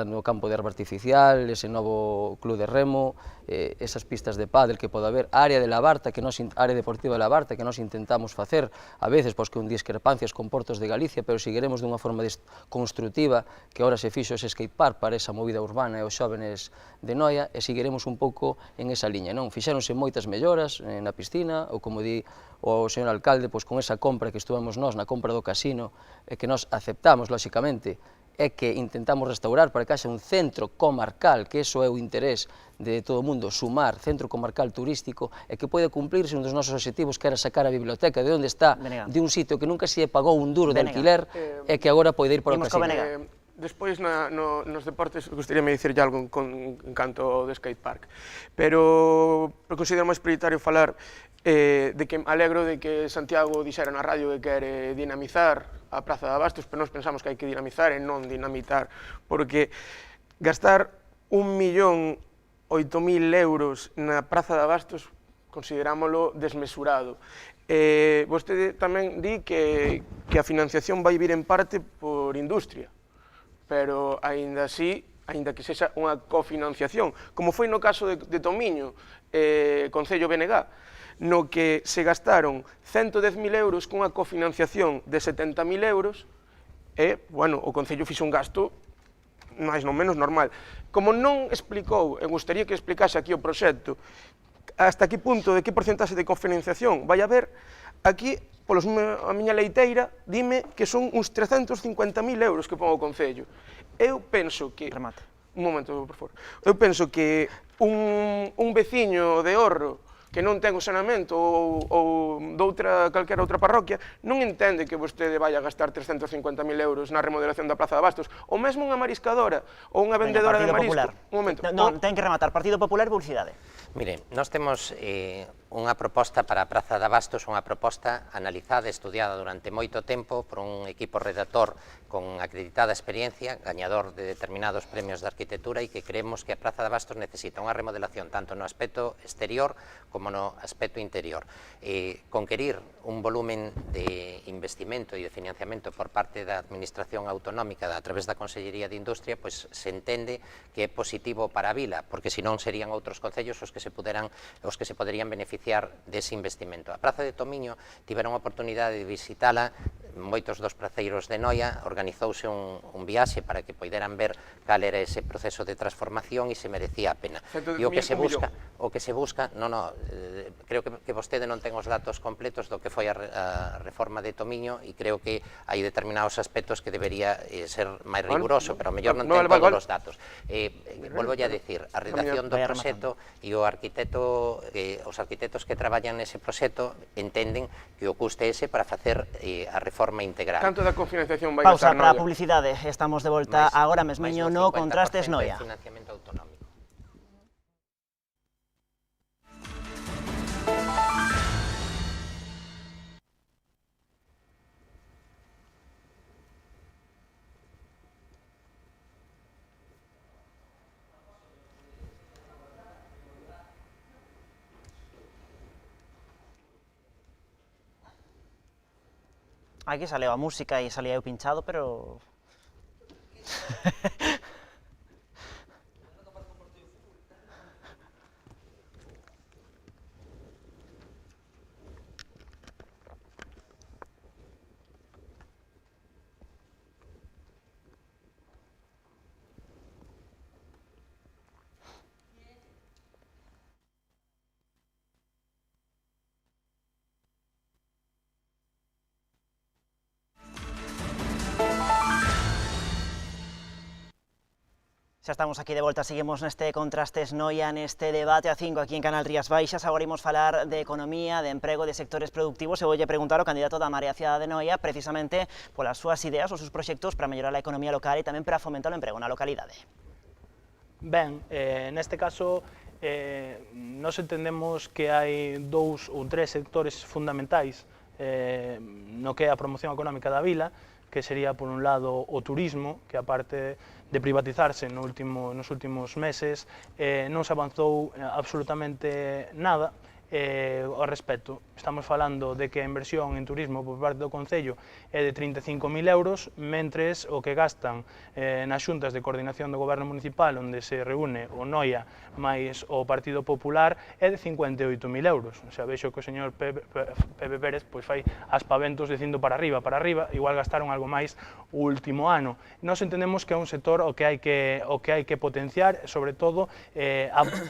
no campo de herba artificial, ese novo club de remo, esas pistas de pádel que pode haber, área deportiva de Labarta que nós intentamos facer, a veces pois con discrepancias con Portos de Galicia, pero seguiremos dunha forma construtiva que agora se fixo ese skatepark para esa movida urbana e os xóvenes de Noia e seguiremos un pouco en esa liña, non? Fixéronse moitas melloras na piscina, ou como di o señor alcalde, pois con esa compra que estuvemos nós na compra do casino e que nós aceptamos, lóxicamente, é que intentamos restaurar para que haxa un centro comarcal, que iso é o interés de todo o mundo, sumar centro comarcal turístico e que pode cumplirse un dos nosos obxectivos, que era sacar a biblioteca de onde está, de un sitio que nunca se pagou un duro de alquiler e que agora pode ir para o casino. Despois, nos deportes, gostaríame dicirlle algo en canto do skatepark, pero considero máis prioritario falar de que me alegro de que Santiago dixera na radio que quere dinamizar a Praza de Abastos, pero nós pensamos que hai que dinamizar e non dinamitar, porque gastar 1.008.000 euros na Praza de Abastos considerámoslo desmesurado. Vostede tamén di que a financiación vai vir en parte por industria, pero aínda así, aínda que sexa unha cofinanciación, como foi no caso de Tomiño, Concello BNG, no que se gastaron 110.000 euros cunha cofinanciación de 70.000 euros, e, bueno, o Concello fixo un gasto máis non menos normal. Como non explicou, e gustaría que explicase aquí o proxecto, hasta que punto, de que porcentaxe de cofinanciación vai haber, aquí, a miña leiteira, dime que son uns 350.000 euros que pon o Concello. Eu penso que... Remate. Un momento, por favor. Eu penso que un veciño de Orro que non ten o saneamento ou calquera outra parroquia, non entende que vostede vai a gastar 350.000 euros na remodelación da Praza de Abastos, ou mesmo unha mariscadora ou unha vendedora de marisco. Un momento. Non, ten que rematar. Partido Popular, publicidade. Mire, nós temos unha proposta para a Praza de Abastos, unha proposta analizada e estudiada durante moito tempo por un equipo redactor con acreditada experiencia, gañador de determinados premios de arquitectura, e que creemos que a Praza de Abastos necesita unha remodelación tanto no aspecto exterior como no aspecto interior. Conquerir un volumen de investimento e de financiamento por parte da Administración Autonómica a través da Consellería de Industria, pois se entende que é positivo para a vila, porque senón serían outros concellos os que se poderían beneficiar dese investimento. A Praza de Tomiño tiveron a oportunidade de visitala, moitos dos praceiros de Noia, organizouse un viaxe para que poideran ver cal era ese proceso de transformación e se merecía a pena. E o que se busca, creo que vostede non ten os datos completos do que foi a reforma de Tomiño, e creo que hai determinados aspectos que debería ser máis riguroso, pero ao mellor non ten todos os datos. Volvo a decir, a redacción do proxecto e os arquitectos que traballan nese proxecto entenden que o custe ese para facer a reforma integral. Canto da cofinanciación vai gastar Pausa Noia? para a publicidade. Estamos de volta agora mesmiño no Contrastes Noia. Financiamento autonómico. Aquí saleu a música e salía eu pinchado, pero... Xa estamos aquí de volta, seguimos neste Contrastes Noia, neste debate a 5 aquí en Canal Rías Baixas. Agora imos falar de economía, de emprego, de sectores productivos e voulle preguntar ao candidato da Marea Cidade de Noia precisamente polas súas ideas, os seus proxectos para mellorar a economía local e tamén para fomentar o emprego na localidade. Ben, neste caso, nós entendemos que hai 2 ou 3 sectores fundamentais no que é a promoción económica da vila, que sería, por un lado, o turismo, que aparte de privatizarse nos últimos meses, non se avanzou absolutamente nada ao respecto. Estamos falando de que a inversión en turismo por parte do Concello é de 35.000 euros, mentres o que gastan nas xuntas de coordinación do Goberno Municipal, onde se reúne o Noia máis o Partido Popular, é de 58.000 euros. O sea, vexo que o señor Pepe Pérez fai aspaventos dicindo para arriba, igual gastaron algo máis o último ano. Nós entendemos que é un sector o que hai que potenciar, sobre todo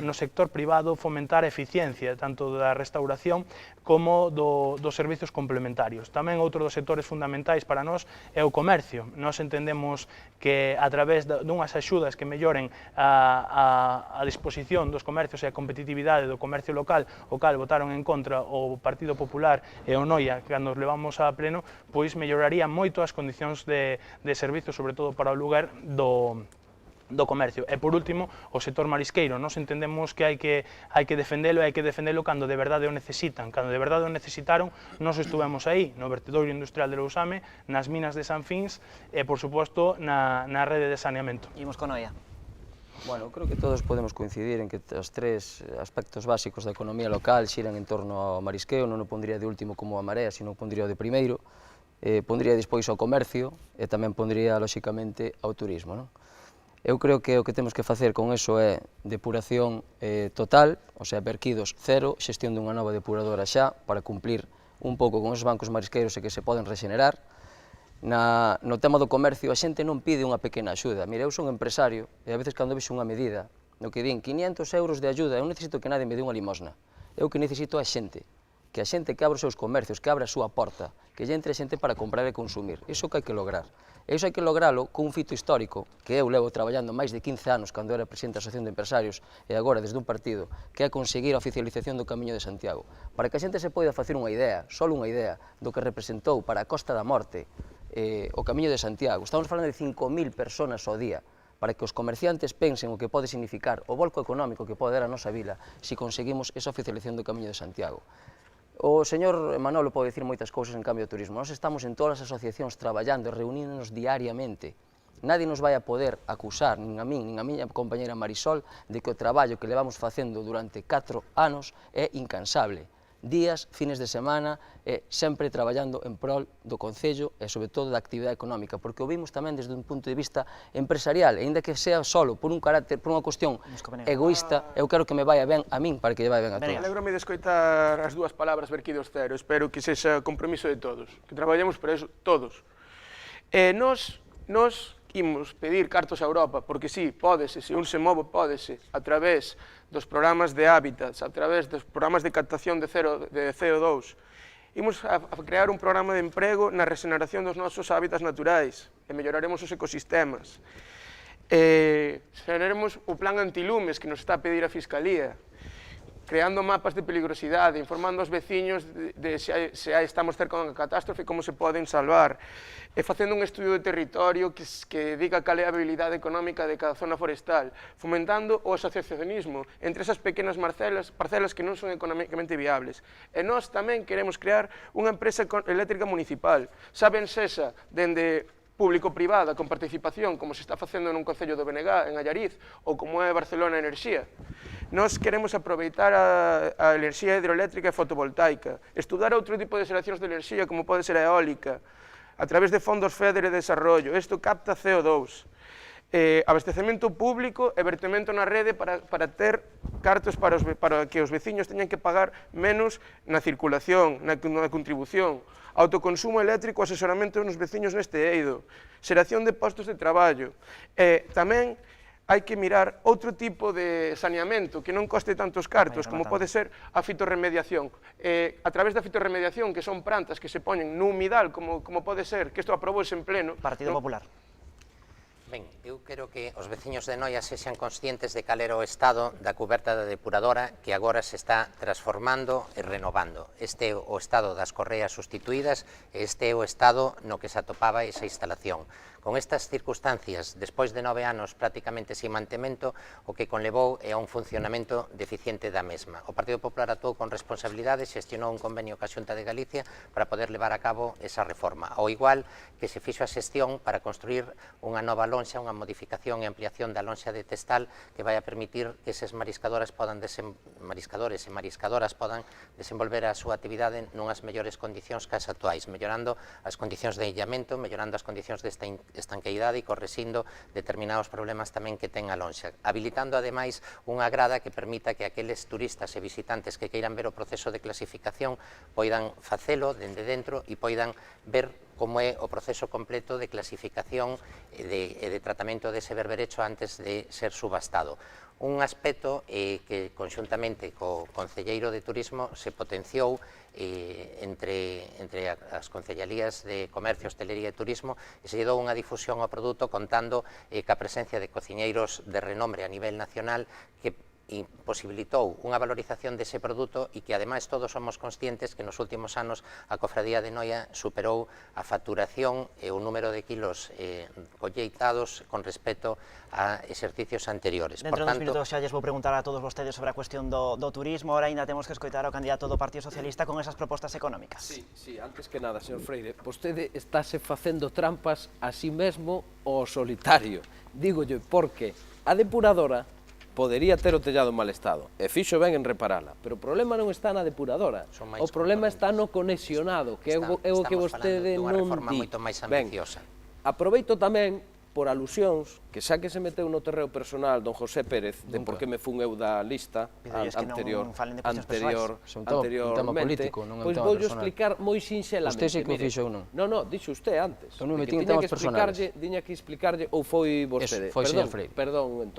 no sector privado, fomentar a eficiencia, tanto da restauración como dos servizos complementarios. Tamén outro dos sectores fundamentais para nós é o comercio. Nós entendemos que a través dunhas axudas que melloren a disposición dos comercios e a competitividade do comercio local, o cal votaron en contra o Partido Popular e o Noia, cando os levamos a pleno, pois melloraría moito as condicións de servizo, sobre todo para o lugar do comercio. E por último, o sector marisqueiro. Nós entendemos que hai que defendelo e hai que defendelo cando de verdade o necesitan. Cando de verdade o necesitaron, nós estuvemos aí, no vertedoiro industrial de Lousame, nas minas de San Fins e, por suposto, na rede de saneamento. Imos con Noia. Bueno, creo que todos podemos coincidir en que os tres aspectos básicos da economía local xiran en torno ao marisqueo. Non o pondría de último como a Marea, sino o pondría de primeiro. Pondría despois ao comercio e tamén pondría, lóxicamente, ao turismo, non? Eu creo que o que temos que facer con eso é depuración total, o sea, verquidos cero, xestión dunha nova depuradora xa, para cumplir un pouco con os bancos marisqueiros e que se poden regenerar. No tema do comercio, a xente non pide unha pequena axuda. Mira, eu son empresario e a veces cando vexo unha medida, no que din 500 euros de axuda, eu necesito que nadie me dé unha limosna. Eu que necesito a xente, que a xente que abra os seus comercios, que abra a súa porta, que lle entre a xente para comprar e consumir. Iso que hai que lograr. E iso hai que logralo con un fito histórico, que eu levo traballando máis de 15 anos cando era presidente da Asociación de Empresarios e agora desde un partido, que é conseguir a oficialización do Camiño de Santiago. Para que a xente se poida facer unha idea, só unha idea, do que representou para a Costa da Morte o Camiño de Santiago. Estamos falando de 5.000 personas ao día, para que os comerciantes pensen o que pode significar o volco económico que pode dar a nosa vila se conseguimos esa oficialización do Camiño de Santiago. O señor Manolo pode dicir moitas cousas en cambio do turismo. Nós estamos en todas as asociacións traballando e reuníndonos diariamente. Nadie nos vai a poder acusar, nin a min, nin a miña compañera Marisol, de que o traballo que levamos facendo durante 4 anos é incansable. Días, fines de semana, sempre traballando en prol do Concello e, sobre todo, da actividade económica, porque o vimos tamén desde un punto de vista empresarial, e ainda que sea solo por un carácter, por unha cuestión egoísta, eu quero que me vaya ben a min para que lle vaya ben a todos. Alégrome de escoitar as dúas palabras verquidos cero, espero que sexa compromiso de todos, que traballemos para eso todos. Nos imos pedir cartos a Europa, porque sí, pódese, se un se move, pódese, a través dos programas de hábitats, a través dos programas de captación de CO2. Imos a crear un programa de emprego na regeneración dos nosos hábitats naturais e melloraremos os ecosistemas. Xeraremos o plan antilumes que nos está a pedir a Fiscalía, creando mapas de peligrosidade, informando aos veciños de se estamos cerca dunha catástrofe e como se poden salvar, e facendo un estudio de territorio que diga cal é a habilidade económica de cada zona forestal, fomentando o asociacionismo entre esas pequenas parcelas que non son económicamente viables. E nós tamén queremos crear unha empresa eléctrica municipal, saben sesa, dende público-privada con participación, como se está facendo nun concello do Benegá, en Allariz, ou como é Barcelona Enerxía. Nós queremos aproveitar a enerxía hidroeléctrica e fotovoltaica, estudar outro tipo de xeracións de enerxía, como pode ser a eólica, a través de fondos FEDER e desarrollo. Isto capta CO2. Abastecemento público e vertemento na rede para ter cartos para que os veciños teñan que pagar menos na circulación, na contribución, autoconsumo eléctrico, asesoramento nos veciños neste eido, xeración de postos de traballo. Tamén hai que mirar outro tipo de saneamento que non coste tantos cartos, como pode ser a fitorremediación. A través da fitorremediación, que son plantas que se poñen no humidal, como pode ser, que isto aprobouse en pleno. Partido Popular. Ben, eu quero que os veciños de Noia sexan conscientes de cal era o estado da cuberta da depuradora que agora se está transformando e renovando. Este é o estado das correas sustituídas e este é o estado no que se atopaba esa instalación. Con estas circunstancias, despois de 9 anos prácticamente sin mantemento, o que conlevou é a un funcionamento deficiente da mesma. O Partido Popular actuou con responsabilidade, xestionou un convenio ca Xunta de Galicia para poder levar a cabo esa reforma. Ao igual que se fixo a xestión para construir unha nova lonxa, unha modificación e ampliación da lonxa de Testal que vai a permitir que eses mariscadores e mariscadoras podan desenvolver a súa actividade nunhas mellores condicións que as actuais, mellorando as condicións de illamento, mellorando as condicións de estanqueidade e correxindo determinados problemas tamén que ten a lonxa, habilitando ademais unha grada que permita que aqueles turistas e visitantes que queiran ver o proceso de clasificación poidan facelo dende dentro e poidan ver como é o proceso completo de clasificación e de tratamento dese berberecho antes de ser subastado. Un aspecto que conxuntamente co Concelleiro de Turismo se potenciou entre as Concellerías de Comercio, Hostelería e Turismo, e se lle dou unha difusión ao produto contando ca presencia de cociñeiros de renombre a nivel nacional que posibilitou unha valorización dese produto e que ademais todos somos conscientes que nos últimos anos a Cofradía de Noia superou a facturación e o número de kilos colleitados con respecto a exercicios anteriores. Dentro dos minutos xa lles vou preguntar a todos vostedes sobre a cuestión do turismo, ahora ainda temos que escoitar ao candidato do Partido Socialista con esas propostas económicas. Sí, antes que nada, señor Freire, vostede estáse facendo trampas a sí mesmo ao solitario. Dígolle porque a depuradora podería ter o tellado en mal estado, e fixo ben en reparala, pero o problema non está na depuradora, o problema está no conexionado, que é o que vostede non di. Estamos falando dunha reforma moito máis ambiciosa. Aproveito tamén por alusións, que xa que se meteu no terreo personal don José Pérez, de por que me fun eu da lista anteriormente, pois voulle explicar moi sinxelamente. Usted sei que o fixo ou non? Non, dixo usted antes. Eu non me tiña temas personales. Tiña que explicarlle, ou foi vostede? Foi señor Freire. Perdón,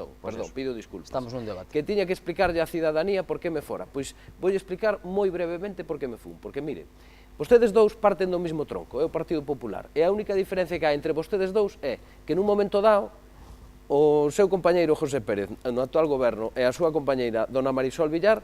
pido disculpas. Estamos nun debate. Que tiña que explicarlle á cidadanía por que me fora. Pois voulle explicar moi brevemente por que me fun. Porque, mire, vostedes dous parten do mismo tronco, é o Partido Popular, e a única diferencia que hai entre vostedes dous é que nun momento dado o seu compañeiro José Pérez no actual goberno e a súa compañeira dona Marisol Villar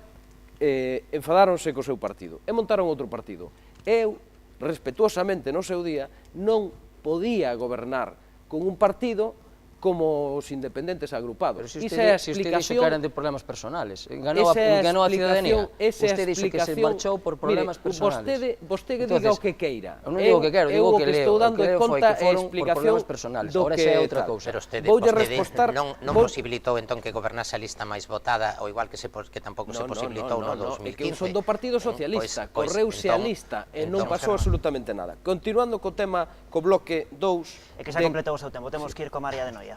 enfadáronse co seu partido e montaron outro partido. Eu, respetuosamente no seu día, non podía gobernar con un partido como os independentes agrupados. Pero se usted dixo que eran de problemas personales, enganou a cidadanía. Usted dixo que se marchou por problemas personales. Vostede diga o que queira. Eu non digo que quero, digo que leo. Estou dando conta e explicación por problemas personales. Ahora xa é outra cousa. Pero vostede non posibilitou entón que gobernase a lista máis votada, ou igual que tampouco se posibilitou no 2015. É que eu son do Partido Socialista, correuse a lista e non pasou absolutamente nada. Continuando co tema, co bloque 2... É que xa completou o seu tempo, temos que ir co María de Noia.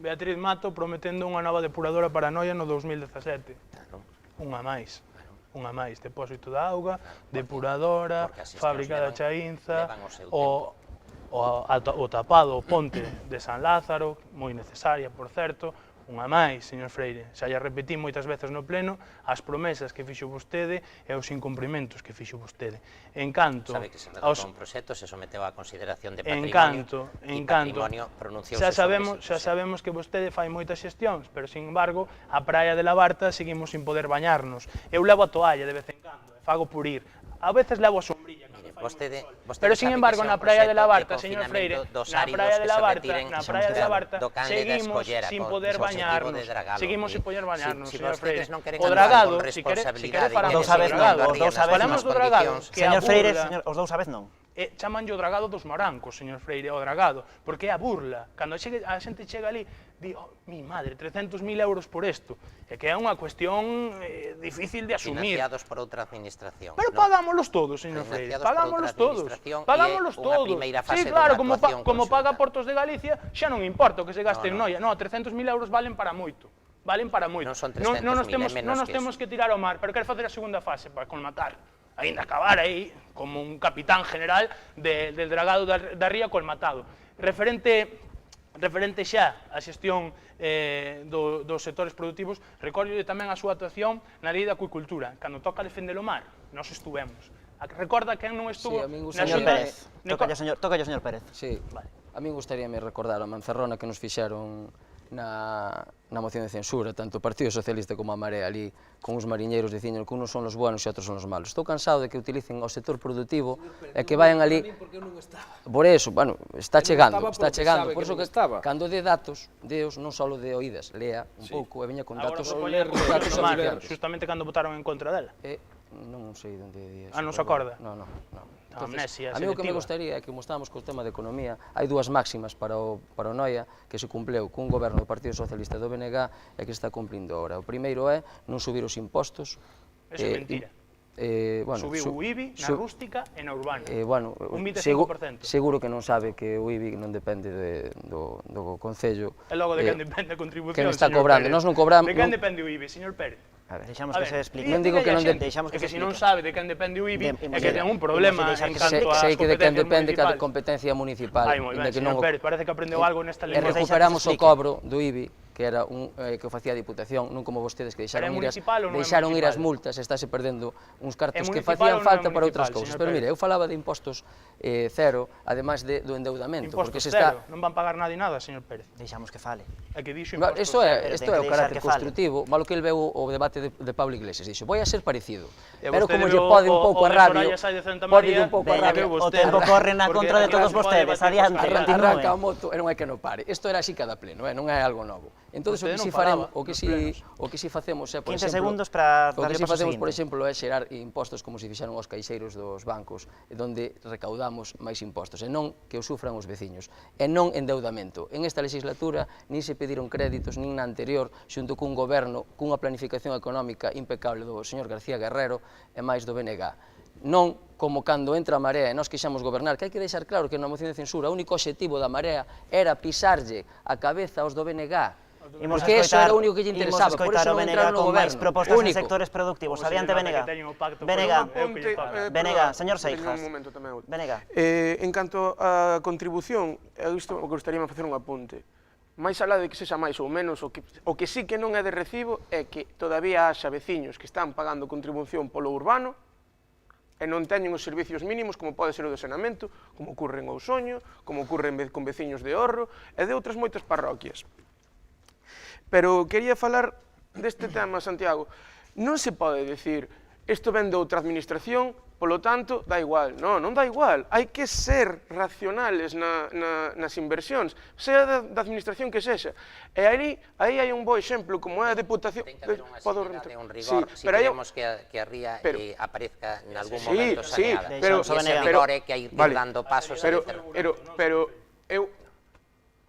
Beatriz Mato prometendo unha nova depuradora para Noia no 2017. Unha máis, depósito de auga, depuradora, fábrica da Chaínza, o tapado, o ponte de San Lázaro, moi necesaria, por certo, unha máis, señor Freire. Xa lle repetí moitas veces no pleno as promesas que fixo vostede e os incumprimentos que fixo vostede. En canto... Sabe que se redactou un proxecto, se someteu á consideración de patrimonio e patrimonio pronunciouse sobre ese xa sabemos que vostede fai moitas xestións, pero, sin embargo, a praia de Labarta seguimos sin poder bañarnos. Eu levo a toalla de vez en cando, e fago por ir. A veces levo a sombrilla, pero, sin embargo, na praia de Labarta, señor Freire, na praia de Labarta, seguimos sin poder bañarnos. Seguimos sin poder bañarnos, señor Freire. O dragado, se quere falamos do dragado. Falamos do dragado. Señor Freire, os dous a vez non. Chamanlle o dragado dos morancos, señor Freire, o dragado, porque é a burla. Cando a xente chega ali, di, mi madre, 300.000 euros por isto, é que é unha cuestión difícil de asumir. Financiados por outra administración. Pero pagámoslos todos, señor Freire, pagámoslos todos. Pagámoslos todos. Sí, claro, como paga Portos de Galicia, xa non importa o que se gaste en Noia. No, 300.000 euros valen para moito. Valen para moito. Non son 300.000, menos que Non nos temos que tirar ao mar, pero quero facer a segunda fase para colmatar. Ainda acabar aí como un capitán general del dragado da ría colmatado. Referente xa a xestión dos sectores productivos, recordo tamén a súa actuación na lei da acuicultura. Cando toca defender o mar, nós estuvemos. Recorda quen non estuvo? Señor Pérez, toca o señor Pérez. Sí, a mí gustaríame recordar a manzarrona que nos fixeron na moción de censura, tanto o Partido Socialista como a Marea ali, con os mariñeiros dicindo que unos son os buenos e outros son os malos. Estou cansado de que utilicen o sector productivo e que vayan ali... Por eso, bueno, está chegando, por iso que cando de datos, deos non só de oídas, lea un pouco e veña con datos... Justamente cando votaron en contra dela. Non sei onde di eso. Non se acorda? Non. Amnesia selectiva. A mí o que me gustaría é que, como estábamos co tema de economía, hai dúas máximas para o Noia que se cumpleu cun goberno do Partido Socialista do BNG e que está cumplindo agora. O primeiro é non subir os impostos. Eso é mentira. Subiu o IBI na rústica e na urbana. Un 25%. Seguro que non sabe que o IBI non depende do Concello. E logo de quen depende a contribución, que non está cobrando. Nós non cobramos... De quen depende o IBI, señor Pérez? Deixamos que se explique. Non digo que non depende. É que se non sabe de quen depende o IBI, é que ten un problema en canto ás sei que de quen depende cada competencia municipal. Ai, moi ben, señor Pérez, parece que aprendeu algo nesta lei. E recuperamos o cobro do IBI, que que era que o facía a Diputación, non como vostedes que Pero é municipal ou non é ir as municipal? multas e estáse perdendo uns cartos que municipal ou facían non é falta para outras municipal, cousas. señor Pero mire, Pérez? eu falaba de impostos cero, ademais do endeudamento, porque Impostos se está... cero, non van pagar nadie nada, señor Pérez. Deixamos que fale. É que dixo Claro, impostos isto cero. é ten que o deixar carácter que fale. construtivo, malo que el veu o debate de Pablo Iglesias, dixo, vai a ser parecido, E pero vostede como veu lle pode un o pouco a de radio, Soraya Sáenz de Santa pode María, un pouco a Veña, radio, o tempo corre na Porque contra de aquí todos se pode vostedes, debater adiante, cosas continúen. arranca a moto e non é que non pare. Isto era así cada pleno, non é algo novo. Entón, Vostede non o que si facemos é, por 15 exemplo, segundos para o que darle si paso ao facemos, por seguinte. exemplo, é xerar impostos como se fixeron os caixeiros dos bancos, onde recaudamos máis impostos, e non que o sufran os veciños, e non endeudamento. En esta legislatura nin se pediron créditos, nin na anterior, xunto cun goberno, cunha planificación económica impecable do señor García Guerrero e máis do BNG. Non como cando entra a Marea e nós quixamos gobernar, que hai que deixar claro que na moción de censura o único obxectivo da Marea era pisarlle a cabeza aos do BNG, Imos porque eso escoitar- era o único que lle interesaba, por Imos escoitar eso o non BNG entraron no con máis goberno. propostas en Único. sectores productivos. Como se Adiante, nota BNG. que teñen o pacto BNG. con o que lle paga. BNG, señor Teño Seijas. un momento tamén. BNG. En canto á contribución, isto gostaríame facer un apunte. Máis alá de que sexa máis ou menos, o que sí que non é de recibo é que todavía haxa veciños que están pagando contribución polo urbano e non teñen os servicios mínimos como pode ser o de saneamento, como ocurre en Ousoño, como ocurre con veciños de Orro e de outras moitas parroquias. Pero quería falar deste tema, Santiago. Non se pode decir isto ven de outra administración, polo tanto, dá igual. Non dá igual. Hai que ser racionales nas inversións, sea da administración que sexa. E aí hai un bo exemplo, como é a Deputación... Ten que haber unha seriedade e un rigor, si pero queremos que a ría aparezca en algún momento sí, saneada. pero- E ese pero- rigor é que hai que ir Vale, dando pasos a pero eu,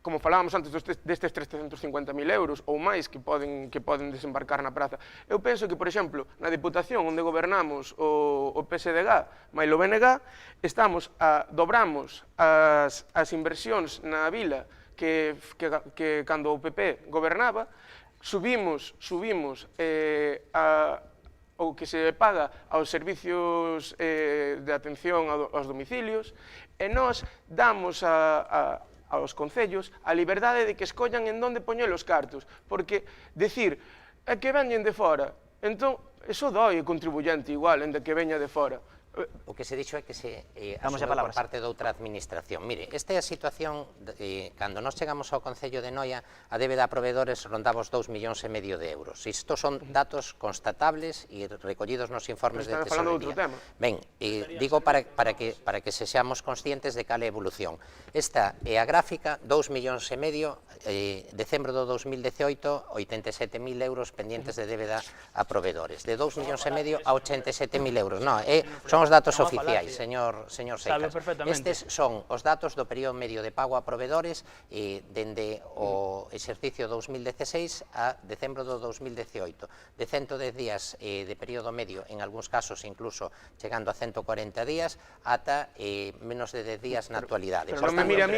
como falábamos antes destes 350.000 euros ou máis que poden desembarcar na praza, eu penso que, por exemplo, na Diputación onde gobernamos o PSDG máis o BNG, dobramos as inversións na vila que cando o PP gobernaba, subimos o que se paga aos servicios de atención aos domicilios, e nós damos aos concellos a liberdade de que escollan en onde poñer os cartos, porque decir que veñen de fora, entón, eso doi o contribuyente igual, en de que veña de fora. O que se dixo é que se Damos a asumiu por palabra. parte de outra administración. Mire, esta é a situación, cando nós chegamos ao Concello de Noia, a débeda a proveedores rondaba os 2,5 millóns de euros. Isto son datos constatables e recollidos nos informes de Pero están falando de outro tesorería. tema. Ben, digo para que se seamos conscientes de cal é a evolución. Esta é a gráfica, 2,5 millóns, decembro do 2018, 87.000 euros pendientes de débeda a proveedores. De 2,5 millóns a 87.000 euros. Non, son os datos Não, oficiais, falacia. señor Sabe Seijas. perfectamente. Estes son os datos do período medio de pago a proveedores dende o exercicio 2016 a decembro do 2018. De 110 días de período medio, en algúns casos incluso chegando a 140 días, ata menos de 10 días na actualidade. Pero non me mire a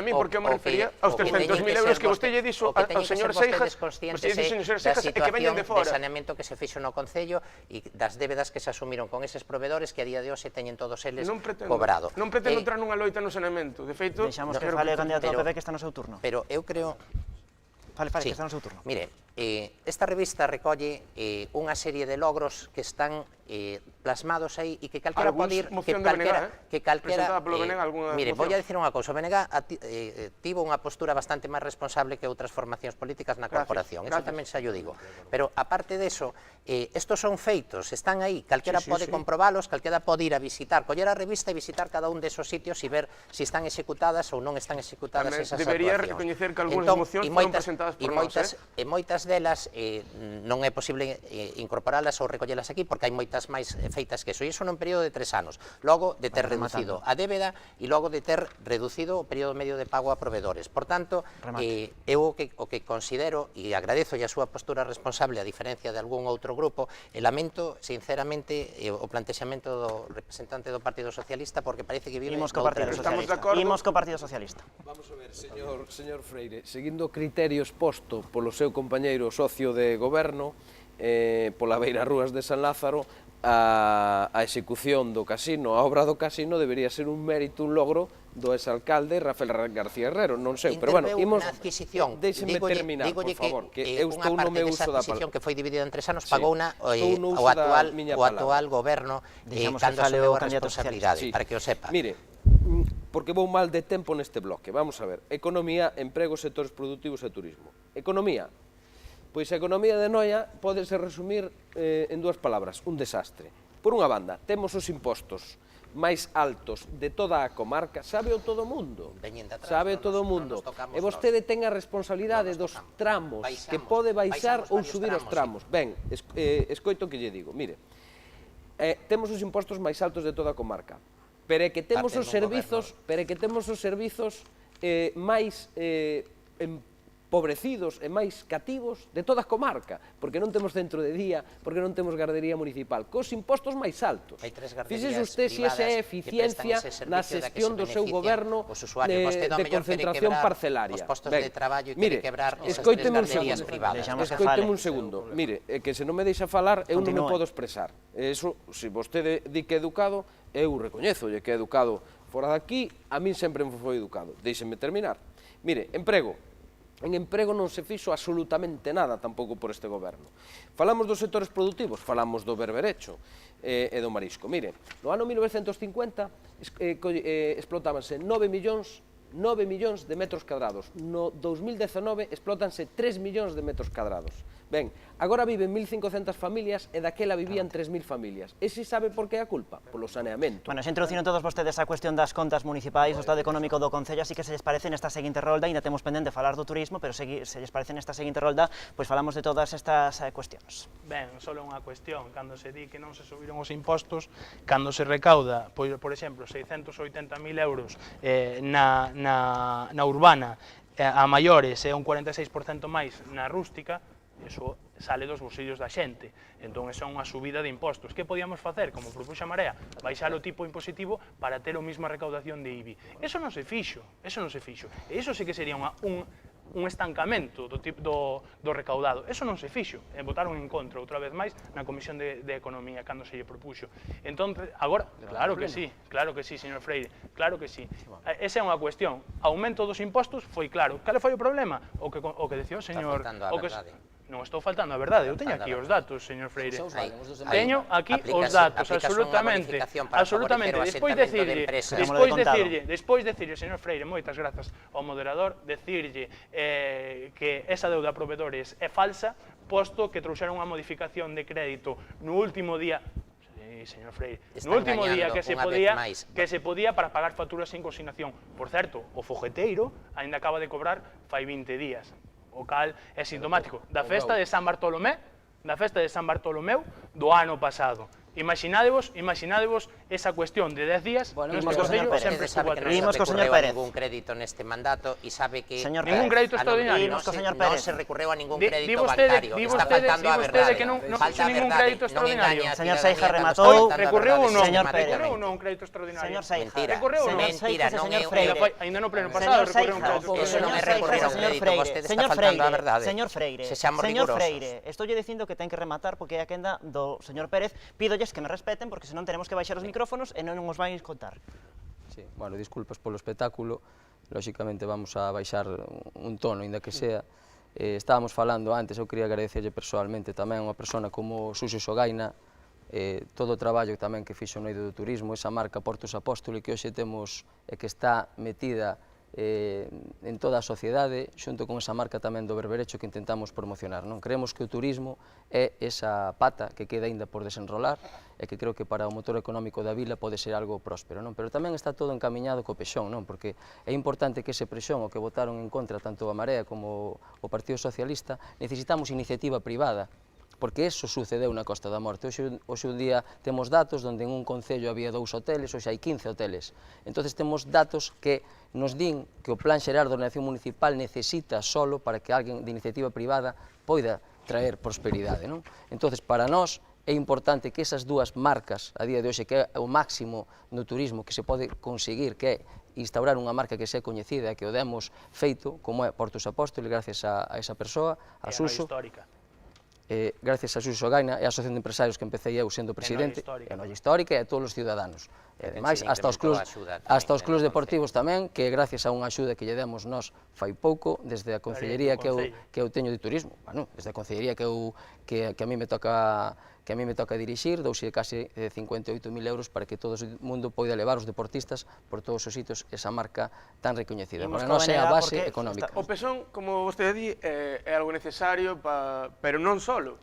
mí, porque eu me refería aos 300.000 euros que vostede lle dixo ao señor Seijas, vostede dixo ao señor Seijas que veñen de fora. De saneamento que se fixo no Concello e das débedas que se asumiron con eses proveedores que a día de hoxe teñen todos eles cobrado. Non pretendo entrar nunha loita no saneamento, de feito... Deixamos que fale o candidato do pero- PP que está no seu turno. Pero eu creo... Fale, Sí. que está no seu turno. Mire, esta revista recolle unha serie de logros que están plasmados aí e que calquera Algúns pode ir moción de BNG, calquera presentada polo BNG, algunha mire, moción. vou a dicir unha cousa, o BNG tivo unha postura bastante máis responsable que outras formacións políticas na Gracias, corporación, eso gracias. tamén xa yo digo, pero aparte deso, estos son feitos, están aí, calquera Sí, pode sí. comprobalos, calquera pode ir a visitar, coller a revista e visitar cada un desos sitios e ver se están executadas ou non están executadas Tamén esas debería actuacións. recoñecer que algunhas mocións foron presentadas por nós, E moitas delas non é posible incorporalas ou recollelas aquí porque hai moitas máis feitas que eso, e iso nun período de 3 anos. Logo de ter reducido a débeda e logo de ter reducido o período medio de pago a proveedores. Por tanto, eu o que considero e agradezo a súa postura responsable a diferencia de algún outro grupo, e lamento sinceramente o plantexamento do representante do Partido Socialista porque parece que vive Imos co Partido Estamos de Socialista. acordo. Imos co Partido Socialista. Vamos a ver, señor Freire, seguindo criterios posto polo seu compañeiro socio de goberno, pola beira rúas de San Lázaro, a execución do casino, a obra do casino debería ser un mérito, un logro do exalcalde Rafael García Herrero, non sei, pero bueno, imos na adquisición. Deixeme terminar, por favor, que eu estou no meu uso da palabra. Que foi dividida en 3 anos, pagou o actual goberno cando asumeu a responsabilidade, para que o sepa. Mire, porque vou mal de tempo neste bloque, vamos a ver, economía, emprego, sectores productivos e turismo. Economía, pois a economía de Noia pódese resumir en dúas palabras, un desastre. Por unha banda, temos os impostos máis altos de toda a comarca, sabe o todo o mundo, sabe o todo o mundo, e vostede ten a responsabilidade dos tramos, que pode baixar ou subir os tramos. Ben, escoito que lle digo, mire, temos os impostos máis altos de toda a comarca, pero é que temos os servizos, máis empobrecidos e máis cativos de toda a comarca, porque non temos centro de día, porque non temos gardería municipal, cos impostos máis altos. Fíxese usted se esa é eficiencia na xestión do seu goberno de concentración parcelaria. Mire, escoiteme un segundo, mire, que se non me deixa falar, eu non me podo expresar. Eso, se vostede di que é educado, eu recoñezolle que é educado fora daqui, a min sempre me foi educado. Deixenme terminar. Mire, emprego. En emprego non se fixo absolutamente nada tampouco por este goberno. Falamos dos sectores productivos, falamos do berberecho e do marisco. Mire, no ano 1950 explotábanse 9 millóns de metros cadrados. No 2019 explótanse 3 millóns de metros cadrados. Ben, agora viven 1.500 familias e daquela vivían 3.000 familias. E se sabe por que é a culpa? Polo saneamento. Bueno, se introduciron todos vostedes a cuestión das contas municipais, o estado económico do Concello, así que se lles parece nesta seguinte rolda, ainda temos pendente falar do turismo, pero se lles parece nesta seguinte rolda, pois falamos de todas estas cuestións. Ben, só unha cuestión, cando se di que non se subiron os impostos, cando se recauda, por exemplo, 680.000 euros na urbana, a maiores e un 46% máis na rústica, eso sale dos bolsillos da xente. Entón, eso é unha subida de impostos. Que podíamos facer, como propuxa Marea? Baixar o tipo impositivo para ter a mesma recaudación de IBI. Eso non se fixo, E iso sí que sería un estancamento do recaudado. Eso non se fixo. Votaron en contra, outra vez máis, na Comisión de Economía, cando se lle propuxo. Entón, agora, claro que sí, señor Freire, claro que sí. Esa é unha cuestión. Aumento dos impostos foi claro. Cal foi o problema? O que decía o señor... Non estou faltando a verdade, eu teño aquí os datos, señor Freire. Teño aquí os datos, absolutamente. Despois decirlle, señor Freire, moitas grazas ao moderador, decirlle que esa deuda a provedores é falsa, posto que trouxeron unha modificación de crédito no último día, señor Freire, no último día que se podía para pagar facturas sin consignación. Por certo, o fogueteiro ainda acaba de cobrar fai 20 días. O cal é sintomático da festa de San Bartolomé do ano pasado. Imaginádevos esa cuestión de 10 días, nuestro Concello sempre estuvo atrás. Vimos co señor Pérez. Ningún crédito neste mandato e sabe que ningún crédito extraordinario. Non se recurreu a ningún crédito bancario. Está faltando a verdade. Que non fixo ningún crédito extraordinario. Señor Seija rematou. Recurreu ou non? Señor Pérez. Recurreu ou non un crédito extraordinario? Señor Seija. Recurreu ou non? Mentira, non é Ainda no pleno pasado recurreu un crédito Eso non é recurrir a un crédito. Vostede está faltando a verdade. Señor Freire, estoulle dicindo que ten que rematar porque é a quenda do señor Pérez. Pídolles que me respeten porque senón tenemos que baixar os micrófonos e non os vais contar. Sí, bueno, disculpas polo espectáculo, lóxicamente vamos a baixar un tono, ainda que sea. Estábamos falando antes, eu quería agradecerlle persoalmente tamén a unha persona como Suso Sogaina, todo o traballo tamén que fixo no eido do turismo, esa marca Portos Apóstoli que hoxe temos e que está metida en toda a sociedade, xunto con esa marca tamén do berberecho que intentamos promocionar. Creemos que o turismo é esa pata que queda aínda por desenrolar e que creo que para o motor económico da vila pode ser algo próspero, pero tamén está todo encamiñado co pexón, porque é importante que ese pexón, o que votaron en contra tanto a Marea como o Partido Socialista, necesitamos iniciativa privada, porque eso sucedeu na Costa da Morte. Hoxe un día temos datos onde en un concello había 2 hoteles, hoxe hai 15 hoteles. Entón temos datos que nos din que o Plan Xeral de Ordenación Municipal necesita solo para que alguén de iniciativa privada poida traer prosperidade. Entón, para nós é importante que esas dúas marcas, a día de hoxe, que é o máximo no turismo que se pode conseguir, que é instaurar unha marca que sea coñecida e que o demos feito, como é Portos Apóstoli, gracias a esa persoa, a Suso. Gracias a Suso Sogaina e a Asociación de Empresarios que empecé eu sendo presidente, e a Noia Histórica e a todos os ciudadanos. E ademais, hasta os clubs deportivos tamén, que gracias a unha axuda que lle demos nós fai pouco, desde a Concellería que eu teño de turismo, bueno, desde a Concellería que a mí me toca dirixir, douse case 58.000 euros para que todo o mundo poida levar os deportistas por todos os sitios esa marca tan recoñecida. Para nós é a base económica. O pezón, como vostede di, é algo necesario, pero non solo.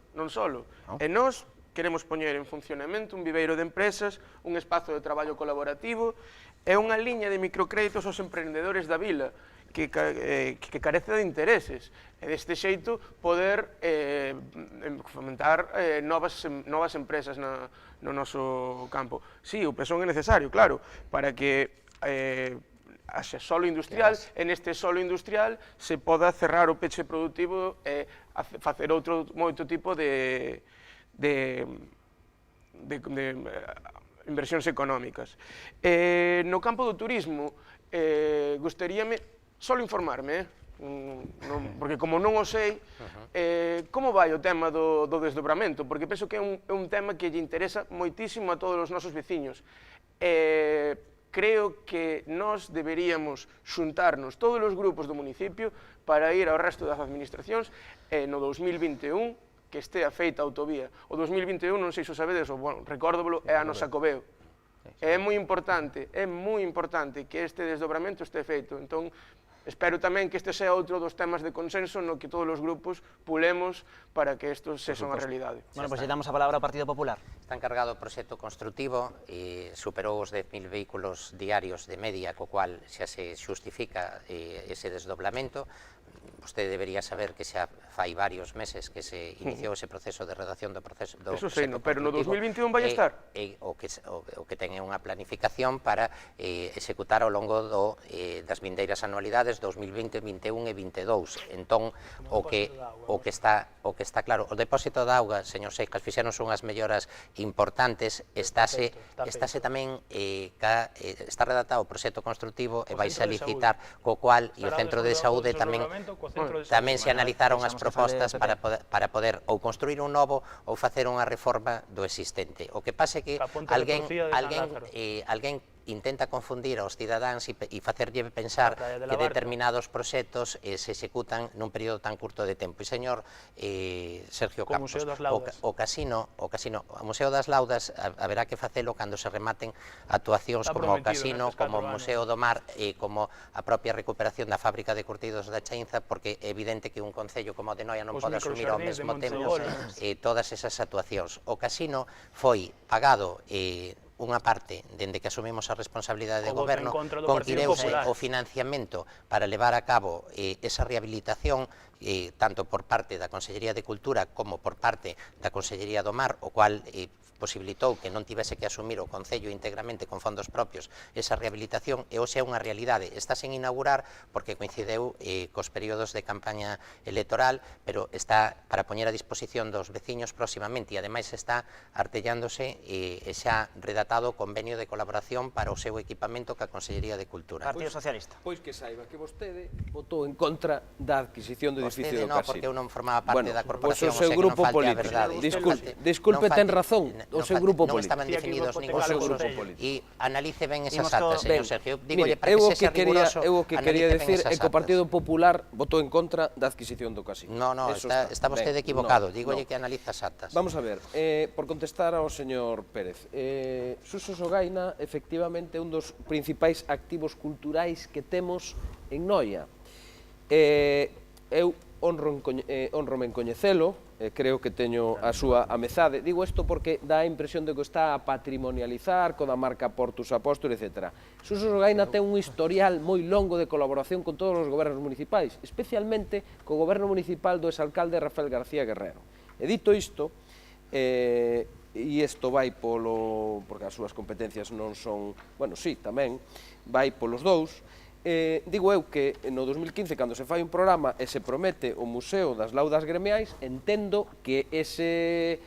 E nós queremos poñer en funcionamento un viveiro de empresas, un espazo de traballo colaborativo e unha liña de microcréditos aos emprendedores da vila que carece de intereses e deste xeito poder fomentar novas empresas no noso campo. Sí, o pezón é necesario, claro, para que haxa solo industrial, e neste solo industrial se poda cerrar o peche productivo e facer outro moito tipo de inversións económicas. No campo do turismo, gostaríame só informarme, porque como non o sei, como vai o tema do desdobramento, porque penso que é un tema que lle interesa moitísimo a todos os nosos veciños. Creo que nós deberíamos xuntarnos todos os grupos do municipio para ir ao resto das administracións no 2021 que estea feita a autovía. O 2021, non sei se o sabedes, recórdovolo, é ano Xacobeo. É moi importante que este desdobramento este feito. Entón, espero tamén que este sea outro dos temas de consenso no que todos os grupos pulemos para que isto sexa unha realidade. Bueno, pois lle damos a palabra ao Partido Popular. Está encargado o proxecto construtivo e superou os 10.000 vehículos diarios de media, co cual xa se xustifica ese desdoblamento. Vostede debería saber que xa fai varios meses que se iniciou ese proceso de redacción do proceso do Eso sei, pero no 2021 vai estar? O que ten é unha planificación para executar ao longo das vindeiras anualidades 2020, 21 e 22. Entón, o que está claro, o depósito de auga, señor Seijas, fixeronse unhas melloras importantes, estáse tamén, está redactado o proxecto construtivo e vaise a licitar, co cual, e o Centro de Saúde tamén se analizaron as propostas para poder ou construir un novo ou facer unha reforma do existente. O que pasa é que alguén intenta confundir aos cidadáns e facerlle pensar que determinados proxectos se executan nun período tan curto de tempo. E señor Sergio Campos, o Museo das Laudas haberá que facelo cando se rematen actuacións como o casino, como o Museo do Mar e como a propia recuperación da fábrica de curtidos da Chainza, porque é evidente que un concello como o de Noia non pode asumir ao mesmo tempo todas esas actuacións. O casino foi pagado unha parte, dende que asumimos a responsabilidade de goberno, conquireuse o financiamento para levar a cabo esa rehabilitación tanto por parte da Consellería de Cultura como por parte da Consellería do Mar, o cual posibilitou que non tivese que asumir o Concello íntegramente con fondos propios esa rehabilitación, e hoxe é unha realidade. Está sen inaugurar porque coincideu cos períodos de campaña electoral, pero está para poñer a disposición dos veciños próximamente, e ademais está artellándose e xa redactado o convenio de colaboración para o seu equipamento ca Consellería de Cultura. Partido Socialista. Pois que saiba que vostede votou en contra da adquisición do edificio do casino. Porque eu non formaba parte da corporación, o seu grupo político. Disculpe, ten razón. O seu grupo político. Non estaban definidos ningún grupo e analice ben esas actas, señor Sergio. Dígolle para que sexa riguroso. Eu o que quería decir é que o Partido Popular votou en contra da adquisición do casino. Non, está vostede equivocado. Dígolle que analiza as actas. Vamos a ver, por contestar ao señor Pérez. Suso Sogaina, efectivamente, é un dos principais activos culturais que temos en Noia. Eu honrome en coñecelo, creo que teño a súa amezade. Digo isto porque dá a impresión de que está a patrimonializar co da marca Portus Apóstol, etc. Suso Sogaina ten un historial moi longo de colaboración con todos os gobernos municipais, especialmente co goberno municipal do exalcalde Rafael García Guerrero. E dito isto, e isto vai porque as súas competencias non son, bueno, sí, tamén, vai polos dous. Digo eu que no 2015, cando se fai un programa e se promete o Museo das Laudas Gremiais, entendo que ese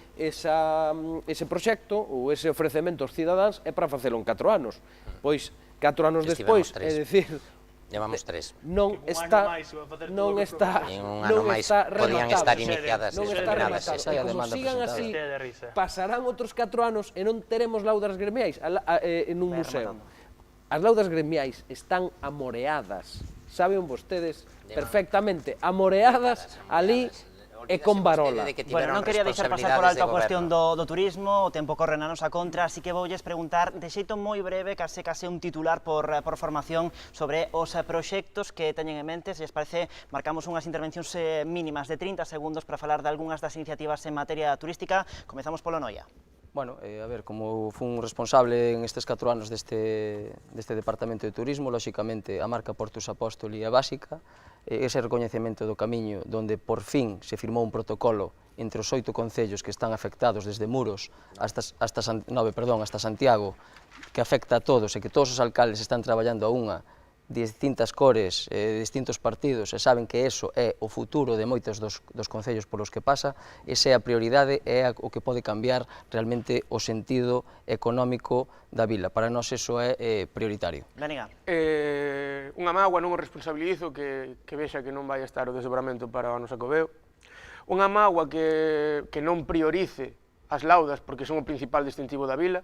proxecto ou ese ofrecemento aos cidadáns é para facelo en 4 anos. Pois, 4 anos despois, é dicir, Llevamos 3. non está Podían estar rematado. iniciadas Non está determinadas rematado. sesiones. E como sigan así, pasarán outros 4 anos e non teremos laudas gremiais nun museo. As laudas gremiais están amoreadas, saben vostedes perfectamente, amoreadas ali e con varola. Bueno, non quería deixar pasar por alto a cuestión do turismo, o tempo corre na nosa contra, así que voulles preguntar de xeito moi breve, case un titular por formación, sobre os proxectos que teñen en mente. Se lles parece, marcamos unhas intervencións mínimas de 30 segundos para falar de algunhas das iniciativas en materia turística. Comezamos polo Noia. Bueno, a ver, como fun responsable en estes 4 anos deste Departamento de Turismo, lóxicamente a marca Portus Apóstoli é básica, ese recoñecemento do camiño donde por fin se firmou un protocolo entre os 8 concellos que están afectados desde Muros hasta Santiago, que afecta a todos e que todos os alcaldes están traballando a unha, distintas cores, distintos partidos, e saben que eso é o futuro de moitos dos concellos polos que pasa. Esa é a prioridade, é o que pode cambiar realmente o sentido económico da vila. Para nós eso é prioritario. Béniga. Unha mágoa, non o responsabilizo, que vexa que non vai estar o desdobramento para o ano Xacobeo. Unha mágoa que non priorice as laudas, porque son o principal distintivo da vila.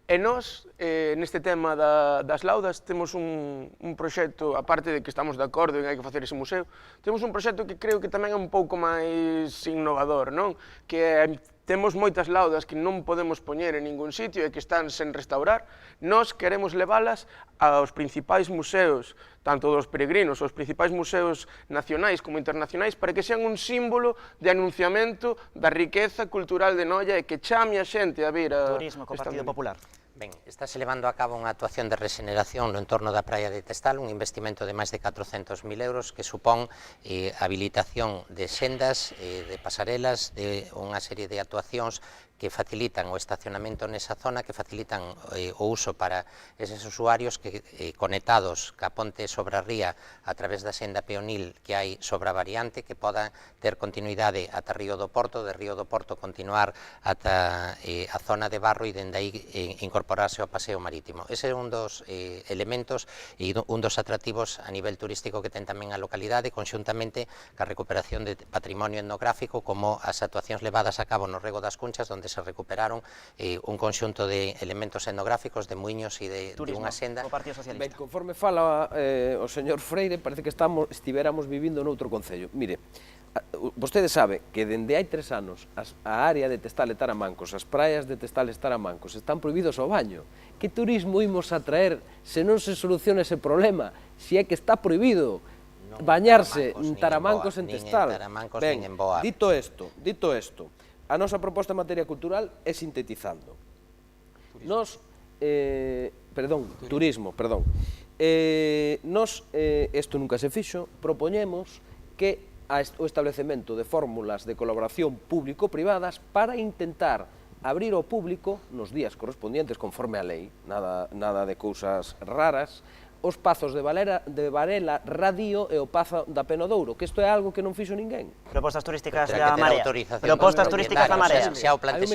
E nós, neste tema das laudas, temos un proxecto, aparte de que estamos de acordo en que hai que facer ese museo, temos un proxecto que creo que tamén é un pouco máis innovador, non? Que temos moitas laudas que non podemos poñer en ningún sitio e que están sen restaurar. Nós queremos leválas aos principais museos, tanto dos peregrinos, aos principais museos nacionais como internacionais, para que sean un símbolo de anunciamento da riqueza cultural de Noia e que chame a xente a vir a... Turismo co Partido Popular. Ben, estáse levando a cabo unha actuación de rexeneración no entorno da praia de Testal, un investimento de máis de 400.000 euros que supón habilitación de sendas, de pasarelas, de unha serie de actuacións que facilitan o estacionamento nesa zona, que facilitan o uso para eses usuarios que conectados ca ponte sobre a ría a través da senda peonil que hai sobre a variante, que podan ter continuidade ata Río do Porto, de Río do Porto continuar ata a zona de Barro e dende aí incorporarse ao paseo marítimo. Ese é un dos elementos e un dos atractivos a nivel turístico que ten tamén a localidade, conxuntamente ca recuperación de patrimonio etnográfico, como as actuacións levadas a cabo no Rego das Cunchas, onde se recuperaron un conxunto de elementos etnográficos, de muiños e de unha senda. O Partido Socialista. Ben, conforme fala o señor Freire, parece que estiveramos vivindo noutro concello. Mire, vostede sabe que dende hai 3 anos a área de Testal e Taramancos, as praias de Testal e Taramancos están prohibidos ao baño. Que turismo imos a traer se non se soluciona ese problema? Se é que está prohibido bañarse en Taramancos en Testal. Ben, dito isto, a nosa proposta en materia cultural é sintetizando. Turismo. Nos, isto nunca se fixo, propoñemos que o establecemento de fórmulas de colaboración público-privadas para intentar abrir ao público, nos días correspondientes conforme a lei, nada de cousas raras, os pazos de Varela, Radío e o pazo da Penodouro, que isto é algo que non fixo ninguén. Propostas turísticas da Marea. Propostas turísticas da Marea.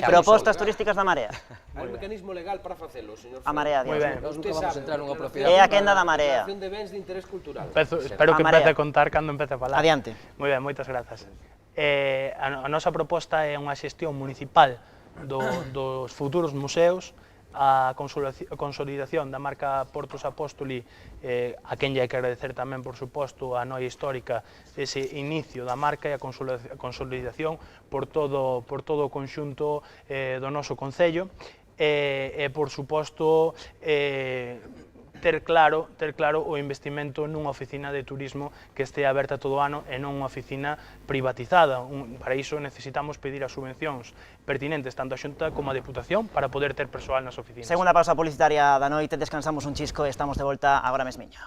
Propostas turísticas da Marea. Hai un mecanismo legal para facelo, señor. A Marea, moi ben. Nós nunca vamos a entrar nunha propiedade. É a quenda da Marea. De bens de interés cultural. Espero que empece a contar cando empece a falar. Adiante. Moi ben, moitas grazas. A nosa proposta é unha xestión municipal dos futuros museos, a consolidación da marca Portus Apóstoli, a quen lle hai que agradecer tamén, por suposto, a Noia Histórica, ese inicio da marca e a consolidación por todo o conxunto do noso concello, e, por suposto, ter claro o investimento nunha oficina de turismo que este aberta todo o ano e non unha oficina privatizada. Para iso necesitamos pedir as subvencións pertinentes tanto a Xunta como a Deputación para poder ter persoal nas oficinas. Segunda pausa publicitaria da noite, descansamos un chisco e estamos de volta agora mesmiño.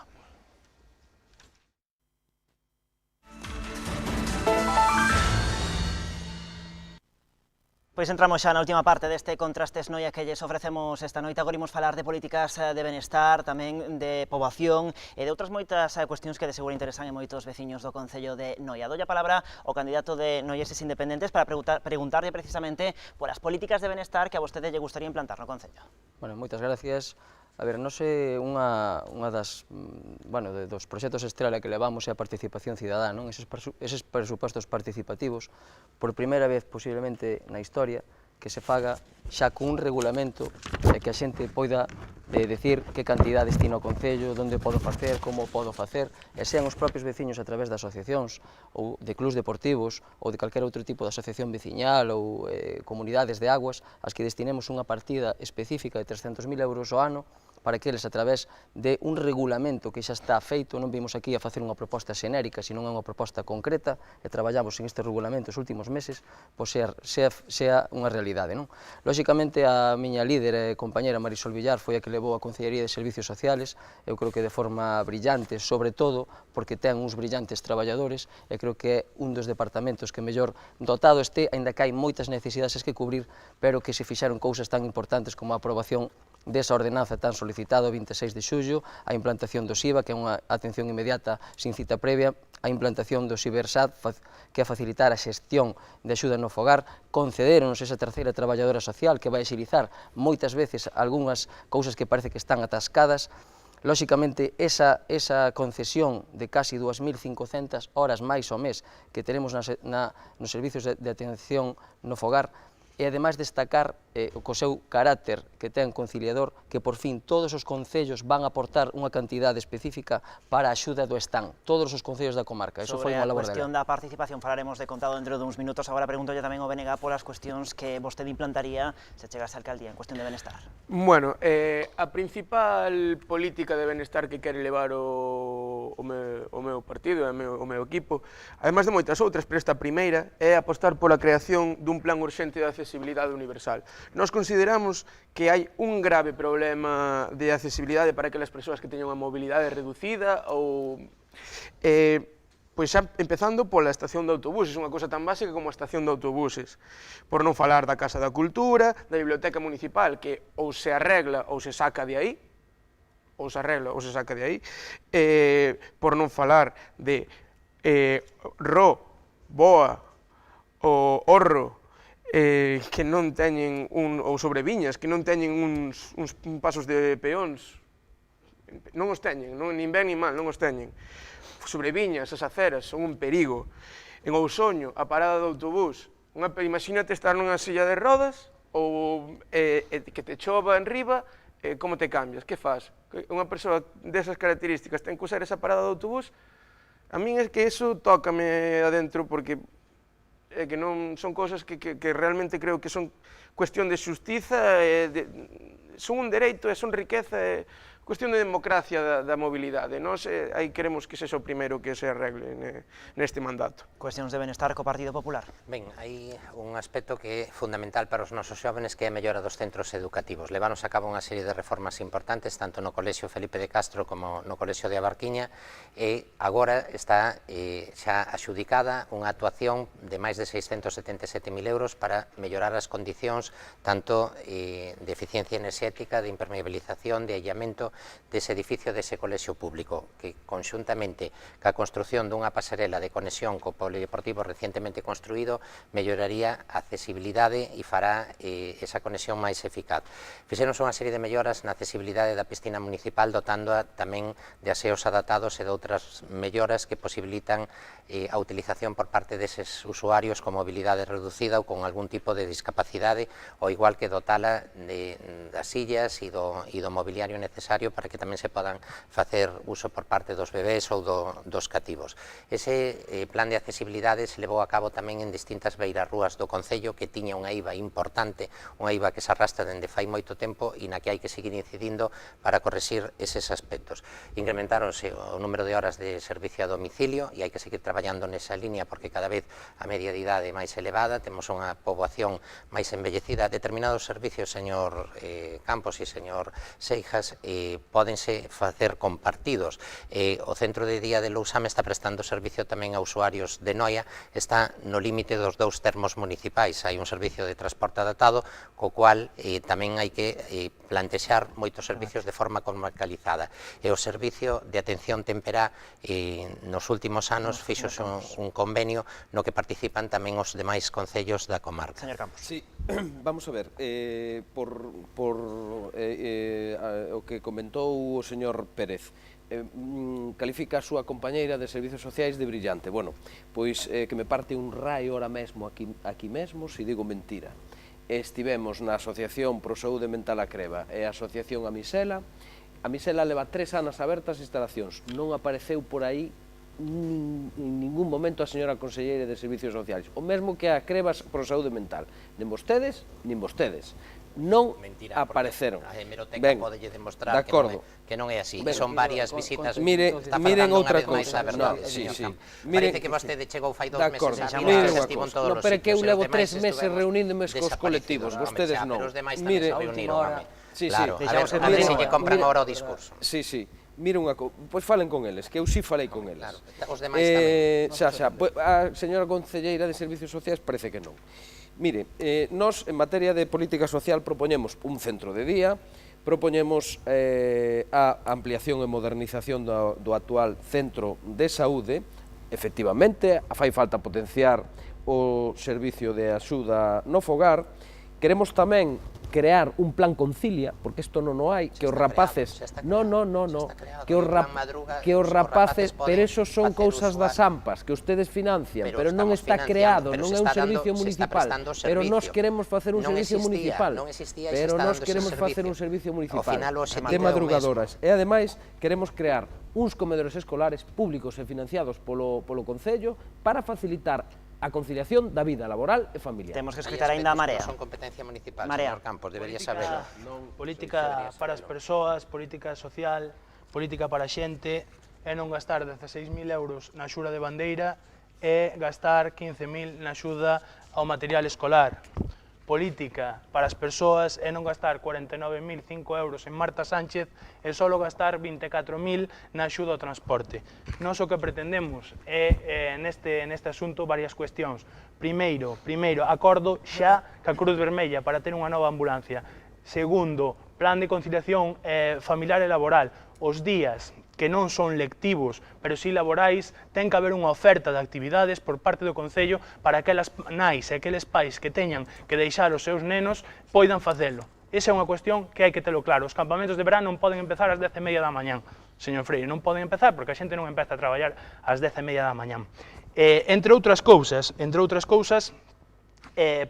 Pois entramos xa na última parte deste Contrastes Noia que lles ofrecemos esta noite. Agora imos falar de políticas de benestar, tamén de poboación e de outras moitas cuestións que de seguro interesan a moitos veciños do Concello de Noia. Dolle a palabra ao candidato de Noieses Independentes para preguntarlle precisamente polas políticas de benestar que a vostede lle gustaría implantar no Concello. Bueno, moitas gracias. A ver, non sei, unha dos proxectos estrela que levamos é a participación cidadá, non? Eses presupostos participativos, por primeira vez posiblemente na historia, que se faga xa cun regulamento e que a xente poida decir que cantidad destina o Concello, onde podo facer, como podo facer, e sean os propios veciños a través de asociacións ou de clubs deportivos ou de calquera outro tipo de asociación veciñal ou comunidades de aguas, as que destinemos unha partida específica de 300.000 euros ao ano para que eles, a través de un regulamento que xa está feito, non vimos aquí a facer unha proposta xenérica, senón unha proposta concreta, e traballamos en este regulamento os últimos meses, pois sea unha realidade, non? Lóxicamente, a miña líder e compañera Marisol Villar foi a que levou a Concellería de Servicios Sociales, eu creo que de forma brillante, sobre todo, porque ten uns brillantes traballadores, e creo que é un dos departamentos que mellor dotado este, aínda que hai moitas necesidades que cubrir, pero que se fixeron cousas tan importantes como a aprobación desa ordenanza tan solicitada o 26 de xullo, a implantación do SIVA, que é unha atención inmediata sin cita previa, a implantación do Cibersat, que é facilitar a xestión de axuda no fogar, concederonos esa terceira traballadora social que vai axilizar moitas veces algunhas cousas que parece que están atascadas. Lóxicamente, esa concesión de casi 2.500 horas máis ao mes que teremos nos servicios de atención no fogar, e ademais destacar co seu carácter que ten conciliador, que por fin todos os concellos van a aportar unha cantidade específica para a axuda do STAN, todos os concellos da comarca. Eso foi unha labor dela. Sobre a cuestión da participación falaremos de contado dentro duns minutos. Agora pregúntolle tamén ao BNG polas cuestións que vostede implantaría se chegase a alcaldía en cuestión de benestar. Bueno, a principal política de benestar que quere levar o meu partido e o meu equipo, además de moitas outras, pero esta primeira é apostar pola creación dun plan urxente de accesibilidade universal. Nós consideramos que hai un grave problema de accesibilidade para aquelas persoas que teñen unha mobilidade reducida ou pois xa empezando pola estación de autobuses, unha cosa tan básica como a estación de autobuses, por non falar da Casa da Cultura, da Biblioteca Municipal, que ou se arregla ou se saca de aí, por non falar de Ro, Boa, o Orro, que non teñen ou Sobreviñas, que non teñen uns pasos de peóns, non os teñen, nin ben nin mal, non os teñen. Sobreviñas, as aceras, son un perigo. En Ousoño, a parada do autobús, imagínate estar nunha silla de rodas ou que te chova en riba, como te cambias, que faz? Unha persoa desas características ten que usar esa parada do autobús, a min é que iso tócame adentro porque que non son cousas que realmente creo que son cuestión de xustiza, son un dereito e son riqueza, cuestión de democracia da mobilidade. Nós aí queremos que sexa o primeiro que se arregle neste mandato. Cuestións de benestar co Partido Popular. Ben, hai un aspecto que é fundamental para os nosos xóvenes, que é a mellora dos centros educativos. Levanos a cabo unha serie de reformas importantes, tanto no Colexio Felipe de Castro como no Colexio de Abarquiña, e agora está xa axudicada unha actuación de máis de 677.000 euros para mellorar as condicións tanto de eficiencia enerxética, de impermeabilización, de aillamento dese edificio, dese colexio público, que conxuntamente ca construción dunha pasarela de conexión co polideportivo recientemente construído melloraría a accesibilidade e fará esa conexión máis eficaz. Fixeron unha serie de melloras na accesibilidade da piscina municipal, dotándoa tamén de aseos adaptados e de outras melloras que posibilitan a utilización por parte deses usuarios con mobilidade reducida ou con algún tipo de discapacidade, ou igual que dotala das sillas e do mobiliario necesario para que tamén se podan facer uso por parte dos bebés ou dos cativos. Ese plan de accesibilidade se levou a cabo tamén en distintas beirarrúas do Concello, que tiña unha IVA importante, unha IVA que se arrastra dende fai moito tempo e na que hai que seguir incidindo para correxir eses aspectos. Incrementáronse o número de horas de servicio a domicilio e hai que seguir traballando nesa línea porque cada vez a media de idade é máis elevada, temos unha poboación máis envellecida. Determinados servicios, señor Campos e señor Seijas, pódense facer compartidos. O Centro de Día de Lousame está prestando servicio tamén a usuarios de Noia, está no límite dos dous termos municipais. Hai un servicio de transporte adaptado, co cual tamén hai que plantexar moitos servicios de forma comarcalizada. E o servicio de atención temperá nos últimos anos fixose un convenio no que participan tamén os demais concellos da comarca. Señor Campos. Sí, Vamos a ver, o que comentou o señor Pérez, califica a súa compañeira de Servicios Sociais de brillante. Bueno, pois que me parte un raio ahora mesmo aquí mesmo, se digo mentira. Estivemos na Asociación Pro Saúde Mental a Creba e a Asociación Amisela. A Amisela leva 3 anos abertas instalacións, non apareceu por aí en ningún momento a señora conselleira de Servicios Sociais, o mesmo que a Crebas Pro Saúde Mental, nin vostedes, non apareceron. A hemeroteca podelle demostrar que non é así. Son varias visitas. Miren outra cousa. Parece que vostede chegou fai 2 meses a miren unha cousa. Pero que eu levo 3 meses reuníndome cos colectivos, vostedes non. Pero os demais tamén se reuniron, home. Claro, a ver se lle compran agora o discurso. Sí. Mira unha cousa, pois falen con eles, que eu sí falei con eles. Os demais tamén. A señora concelleira de Servicios Sociais parece que non. Mire, nós en materia de política social propoñemos un centro de día, propoñemos a ampliación e modernización do actual centro de saúde. Efectivamente, fai falta potenciar o servicio de axuda no fogar. Queremos tamén crear un plan Concilia, porque isto non o hai, que os rapaces... que os rapaces, pero esos son cousas das AMPAs, que ustedes financian, pero non está creado, non é un servicio municipal, pero nós queremos facer un servicio municipal, de madrugadoras, e ademais queremos crear uns comedores escolares públicos e financiados polo Concello para facilitar a conciliación da vida laboral e familiar. Temos que escoitar ainda a Marea. Son competencia municipal, señor Campos, debería saberlo. Política para as persoas, política social, política para a xente, é non gastar 16.000 euros na axuda de bandeira e gastar 15.000 na axuda ao material escolar. Política para as persoas é non gastar 49.005 euros en Marta Sánchez e só gastar 24.000 na axuda ao transporte. Nós o que pretendemos é, neste asunto, varias cuestións. Primeiro, acordo xa ca Cruz Vermella para ter unha nova ambulancia. Segundo, plan de conciliación familiar e laboral. Os días que non son lectivos, pero si laborais, ten que haber unha oferta de actividades por parte do Concello para que aquelas nais e aqueles pais que teñan que deixar os seus nenos poidan facelo. Esa é unha cuestión que hai que telo claro. Os campamentos de verán non poden empezar ás 10:30 da mañán, señor Freire, non poden empezar porque a xente non empeza a traballar ás 10:30 da mañán. Entre outras cousas,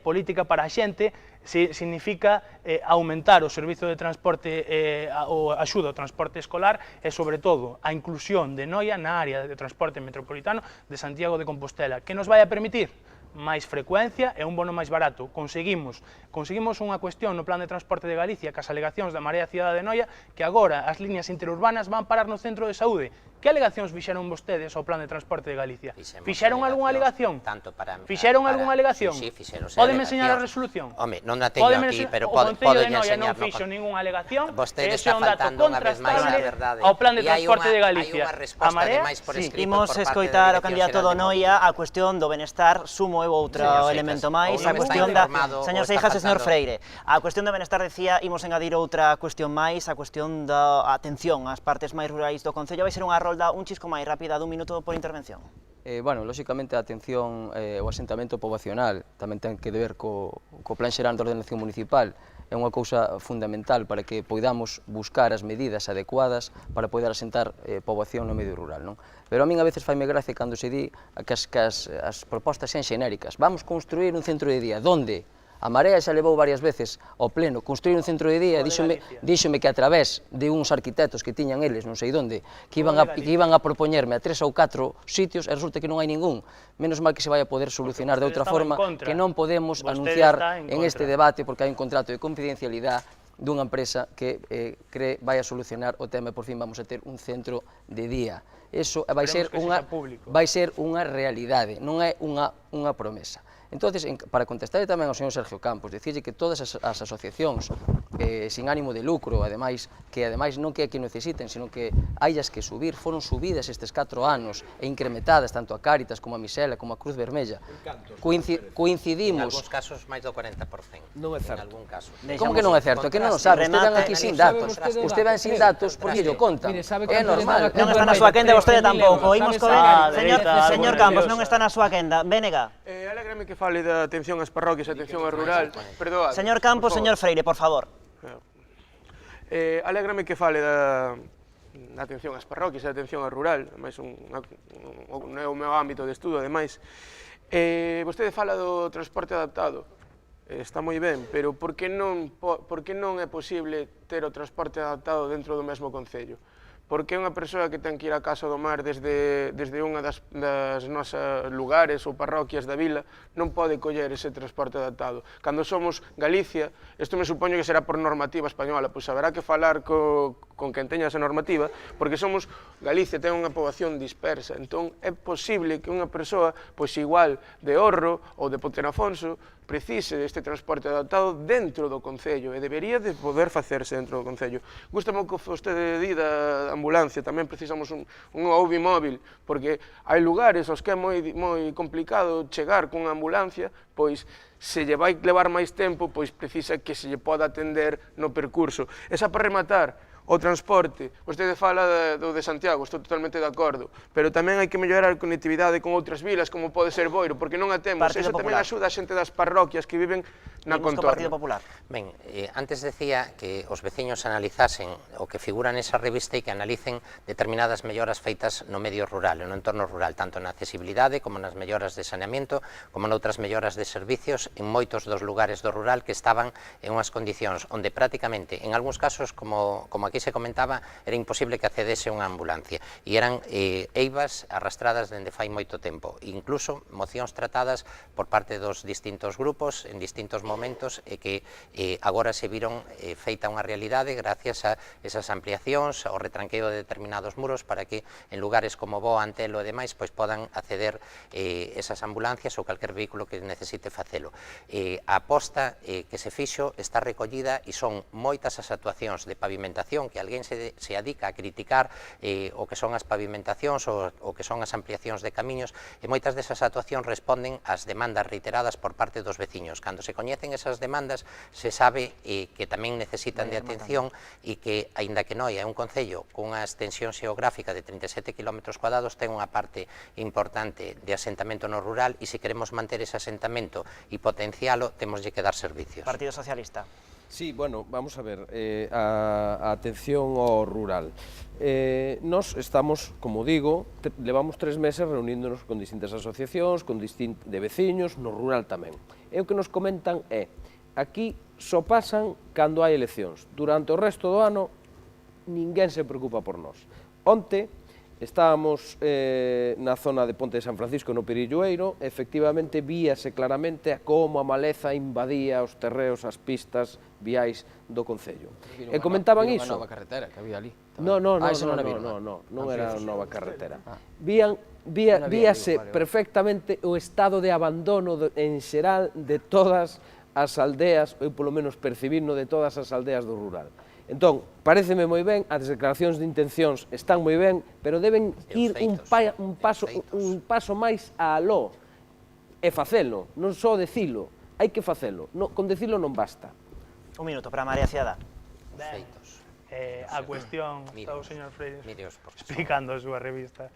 política para a xente significa aumentar o servizo de transporte ou axuda ao transporte escolar e, sobre todo, a inclusión de Noia na área de transporte metropolitano de Santiago de Compostela, que nos vai a permitir máis frecuencia e un bono máis barato. Conseguimos unha cuestión no plan de transporte de Galicia cas alegacións da Marea Cidade de Noia que agora as liñas interurbanas van parar no centro de saúde. Que alegacións fixeron vostedes ao plan de transporte de Galicia? Fixeron algunha alegación? Fixeron algunha alegación? Sí, fixeron. Pódeme enseñar a resolución? Home, non a teño aquí, pero podo enseñarlo. Non fixo ninguna alegación. Vostede está faltando unha vez máis a verdade. Ao plan de transporte de Galicia. A Marea? Imos escoitar o candidato do Noia a cuestión do benestar. Sumo eu outro elemento máis, a cuestión da... Señor Seijas e señor Freire, a cuestión do benestar, decía, imos engadir outra cuestión máis, a cuestión da atención ás partes máis rurais do Concello. Vai ser unha rolda un chisco máis rápida dun minuto por intervención. Bueno, lóxicamente a atención o asentamento poboacional tamén ten que ver co Plan Xeral de Ordenación Municipal. É unha cousa fundamental para que poidamos buscar as medidas adecuadas para poder asentar poboación no medio rural, non? Pero a min a veces faime gracia cando se di que as propostas sean xenéricas. Vamos construir un centro de día. Donde? A Marea xa levou varias veces ao pleno construir un centro de día, díxome que a través de uns arquitectos que tiñan eles, non sei onde, que iban a propoñerme a 3 ou 4 sitios e resulta que non hai ningún. Menos mal que se vai a poder solucionar de outra forma, que non podemos anunciar en este debate porque hai un contrato de confidencialidade dunha empresa que cree vai a solucionar o tema e por fin vamos a ter un centro de día. Eso vai ser unha realidade, non é unha promesa. Entonces, para contestar tamén ao señor Sergio Campos, dicirlle que todas as asociacións sin ánimo de lucro, ademais, que ademais non que necesiten, sino que haillas que subir, foron subidas estes 4 anos e incrementadas tanto a Cáritas como a Misela como a Cruz Vermella. En Coincidimos. algúns casos máis do 40%. Non é certo. En algún caso. Como que non é certo? Que non o sabe, usted ven aquí sin datos. Usted ven sin datos porque lle contan. É normal. Non está na súa quenda vostede tampouco. Imos co señor Campos, non está na súa quenda. Vénega. Alégrame que fale da atención ás parroquias e atención ao rural. Perdoade. Señor Campos, señor Freire, por favor. Alégrame que fale da atención ás parroquias e atención ao rural, ademais é o meu ámbito de estudo, ademais. Vostede fala do transporte adaptado, está moi ben, pero por que non é posible ter o transporte adaptado dentro do mesmo concello? Porque unha persoa que ten que ir a Casa do Mar desde unha das nosas lugares ou parroquias da vila non pode coller ese transporte adaptado. Cando somos Galicia, isto me supoño que será por normativa española, pois haberá que falar con quen teña esa normativa, porque somos Galicia, ten unha poboación dispersa, entón é posible que unha persoa, pois igual de Orro ou de Ponterafonso, precise deste transporte adaptado dentro do concello e debería de poder facerse dentro do concello. Gústame o que vostede di da ambulancia, tamén precisamos un UBI móvil, porque hai lugares aos que é moi complicado chegar cunha ambulancia, pois se lle vai levar máis tempo, pois precisa que se lle poda atender no percurso. Esa para rematar, o transporte, vostede fala do de Santiago, estou totalmente de acordo, pero tamén hai que mellorar a conectividade con outras vilas, como pode ser Boiro, porque non a temos. Eso tamén axuda a xente das parroquias que viven na contorna. Partido Popular. Ben, antes decía que os veciños analizasen o que figura nesa revista e que analicen determinadas melloras feitas no medio rural, no entorno rural, tanto na accesibilidade como nas melloras de saneamento, como noutras melloras de servicios en moitos dos lugares do rural que estaban en unhas condicións onde prácticamente, en algúns casos, como aquí se comentaba, era imposible que accedese unha ambulancia e eran eivas arrastradas dende fai moito tempo, incluso mocións tratadas por parte dos distintos grupos en distintos momentos e que agora se viron feita unha realidade gracias a esas ampliacións, ao retranqueo de determinados muros para que en lugares como Boa, Antelo e demais pois podan acceder esas ambulancias ou calquer vehículo que necesite facelo. A aposta que se fixo está recollida e son moitas as actuacións de pavimentación que alguén se adica a criticar o que son as pavimentacións ou o que son as ampliacións de camiños e moitas desas actuacións responden ás demandas reiteradas por parte dos veciños. Cando se coñecen esas demandas se sabe que tamén necesitan de atención e que, aínda que Noia é un concello cunha extensión xeográfica de 37 km², ten unha parte importante de asentamento no rural e se queremos manter ese asentamento e potencialo, temoslle que dar servicios. Partido Socialista. Sí, bueno, vamos a ver, a atención ao rural. Nos estamos, como digo, levamos 3 meses reuníndonos con distintas asociacións, de veciños, no rural tamén. E o que nos comentan é, aquí só pasan cando hai eleccións. Durante o resto do ano, ninguén se preocupa por nós. Onte, estábamos na zona de Ponte de San Francisco, no Perilloeiro, efectivamente víase claramente a como a maleza invadía os terreos, as pistas viais do concello. E comentaban iso. Unha nova carretera que había ali. Non era a nova carretera. Víase perfectamente o estado de abandono en xeral de todas as aldeas, ou polo menos percibirno de todas as aldeas do rural. Entón, pareceme moi ben, as declaracións de intencións están moi ben, pero deben ir un paso máis a aló e facelo, non só decilo, hai que facelo, con decilo non basta. Un minuto para María Ciada. Feitos. A cuestión, está o señor Freire explicando a súa revista,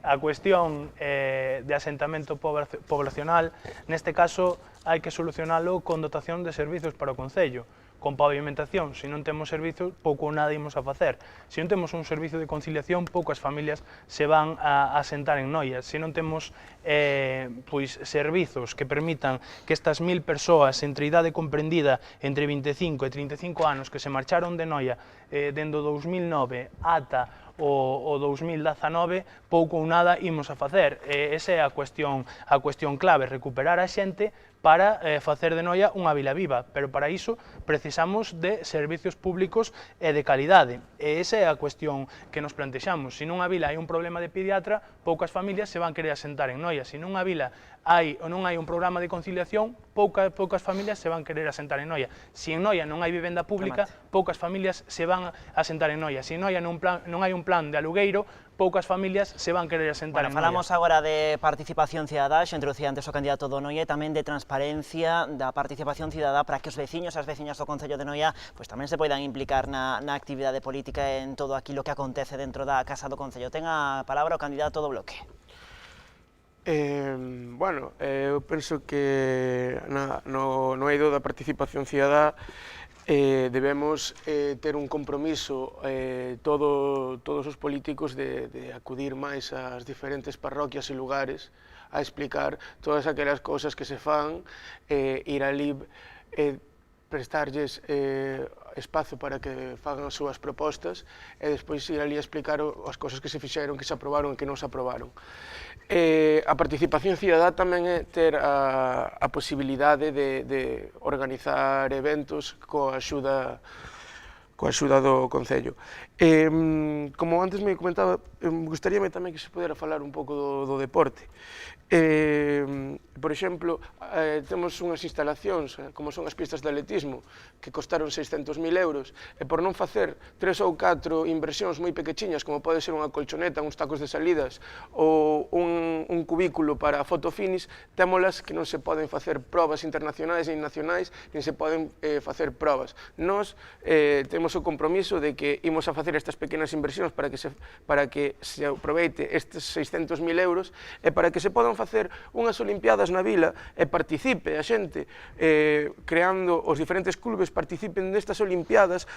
a cuestión de asentamento poblacional, neste caso hai que solucionalo con dotación de servizos para o concello, con pavimentación. Se non temos servizos, pouco ou nada imos a facer. Se non temos un servizo de conciliación, poucas familias se van a asentar en Noia. Se non temos servizos que permitan que estas 1000 persoas entre idade comprendida entre 25 e 35 anos que se marcharon de Noia dende o 2009 ata o 2019, pouco ou nada imos a facer. Esa é a cuestión clave, recuperar a xente para facer de Noia unha vila viva, pero para iso precisamos de servicios públicos e de calidade. E esa é a cuestión que nos plantexamos. Se nunha vila hai un problema de pediatra, poucas familias se van querer asentar en Noia. Se nunha vila hai ou non hai un programa de conciliación, poucas familias se van querer asentar en Noia. Se en Noia non hai vivenda pública, poucas familias se van a asentar en Noia. Se en Noia non hai un plan de alugueiro, poucas familias se van querer asentar en Noia. Falamos agora de participación cidadá, xa introducía antes o candidato do Noia, e tamén de transparencia da participación cidadá para que os veciños e as veciñas do Concello de Noia tamén se poidan implicar na actividade política en todo aquilo que acontece dentro da Casa do Concello. Ten a palabra o candidato do Bloque. Bueno, eu penso que no eido da participación cidadá debemos ter un compromiso todos os políticos de acudir máis ás diferentes parroquias e lugares a explicar todas aquelas cousas que se fan, ir ali prestarlles espazo para que fagan as súas propostas e despois ir ali a explicar as cousas que se fixeron, que se aprobaron e que non se aprobaron. A participación cidadá tamén é ter a posibilidade de organizar eventos coa axuda do Concello. Como antes me comentaba, gustaríame tamén que se pudera falar un pouco do deporte. Por exemplo, temos unhas instalacións, como son as pistas de atletismo, que costaron 600.000 euros, e por non facer 3 ou 4 inversións moi pequechiñas, como pode ser unha colchoneta, uns tacos de salidas, ou un cubículo para fotofinis, témolas que non se poden facer probas internacionais nin nacionais, nin se poden facer probas. Nós temos o compromiso de que imos a facer estas pequenas inversións para que se aproveite estes 600.000 euros e para que se podan facer unhas olimpiadas na vila e participe a xente creando os diferentes clubes participen nestas olimpiadas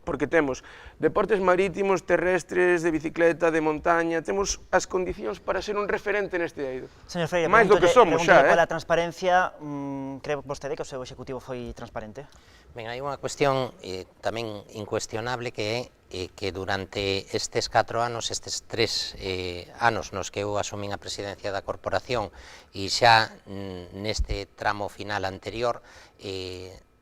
porque temos deportes marítimos, terrestres, de bicicleta, de montaña, temos as condicións para ser un referente neste eido. Señor Freire, máis do que somos xa, pola transparencia, cree vostede que o seu executivo foi transparente? Ben, hai unha cuestión tamén incuestionable que é que durante estes 4 anos, estes 3 anos nos que eu asumín a presidencia da corporación e xa neste tramo final anterior,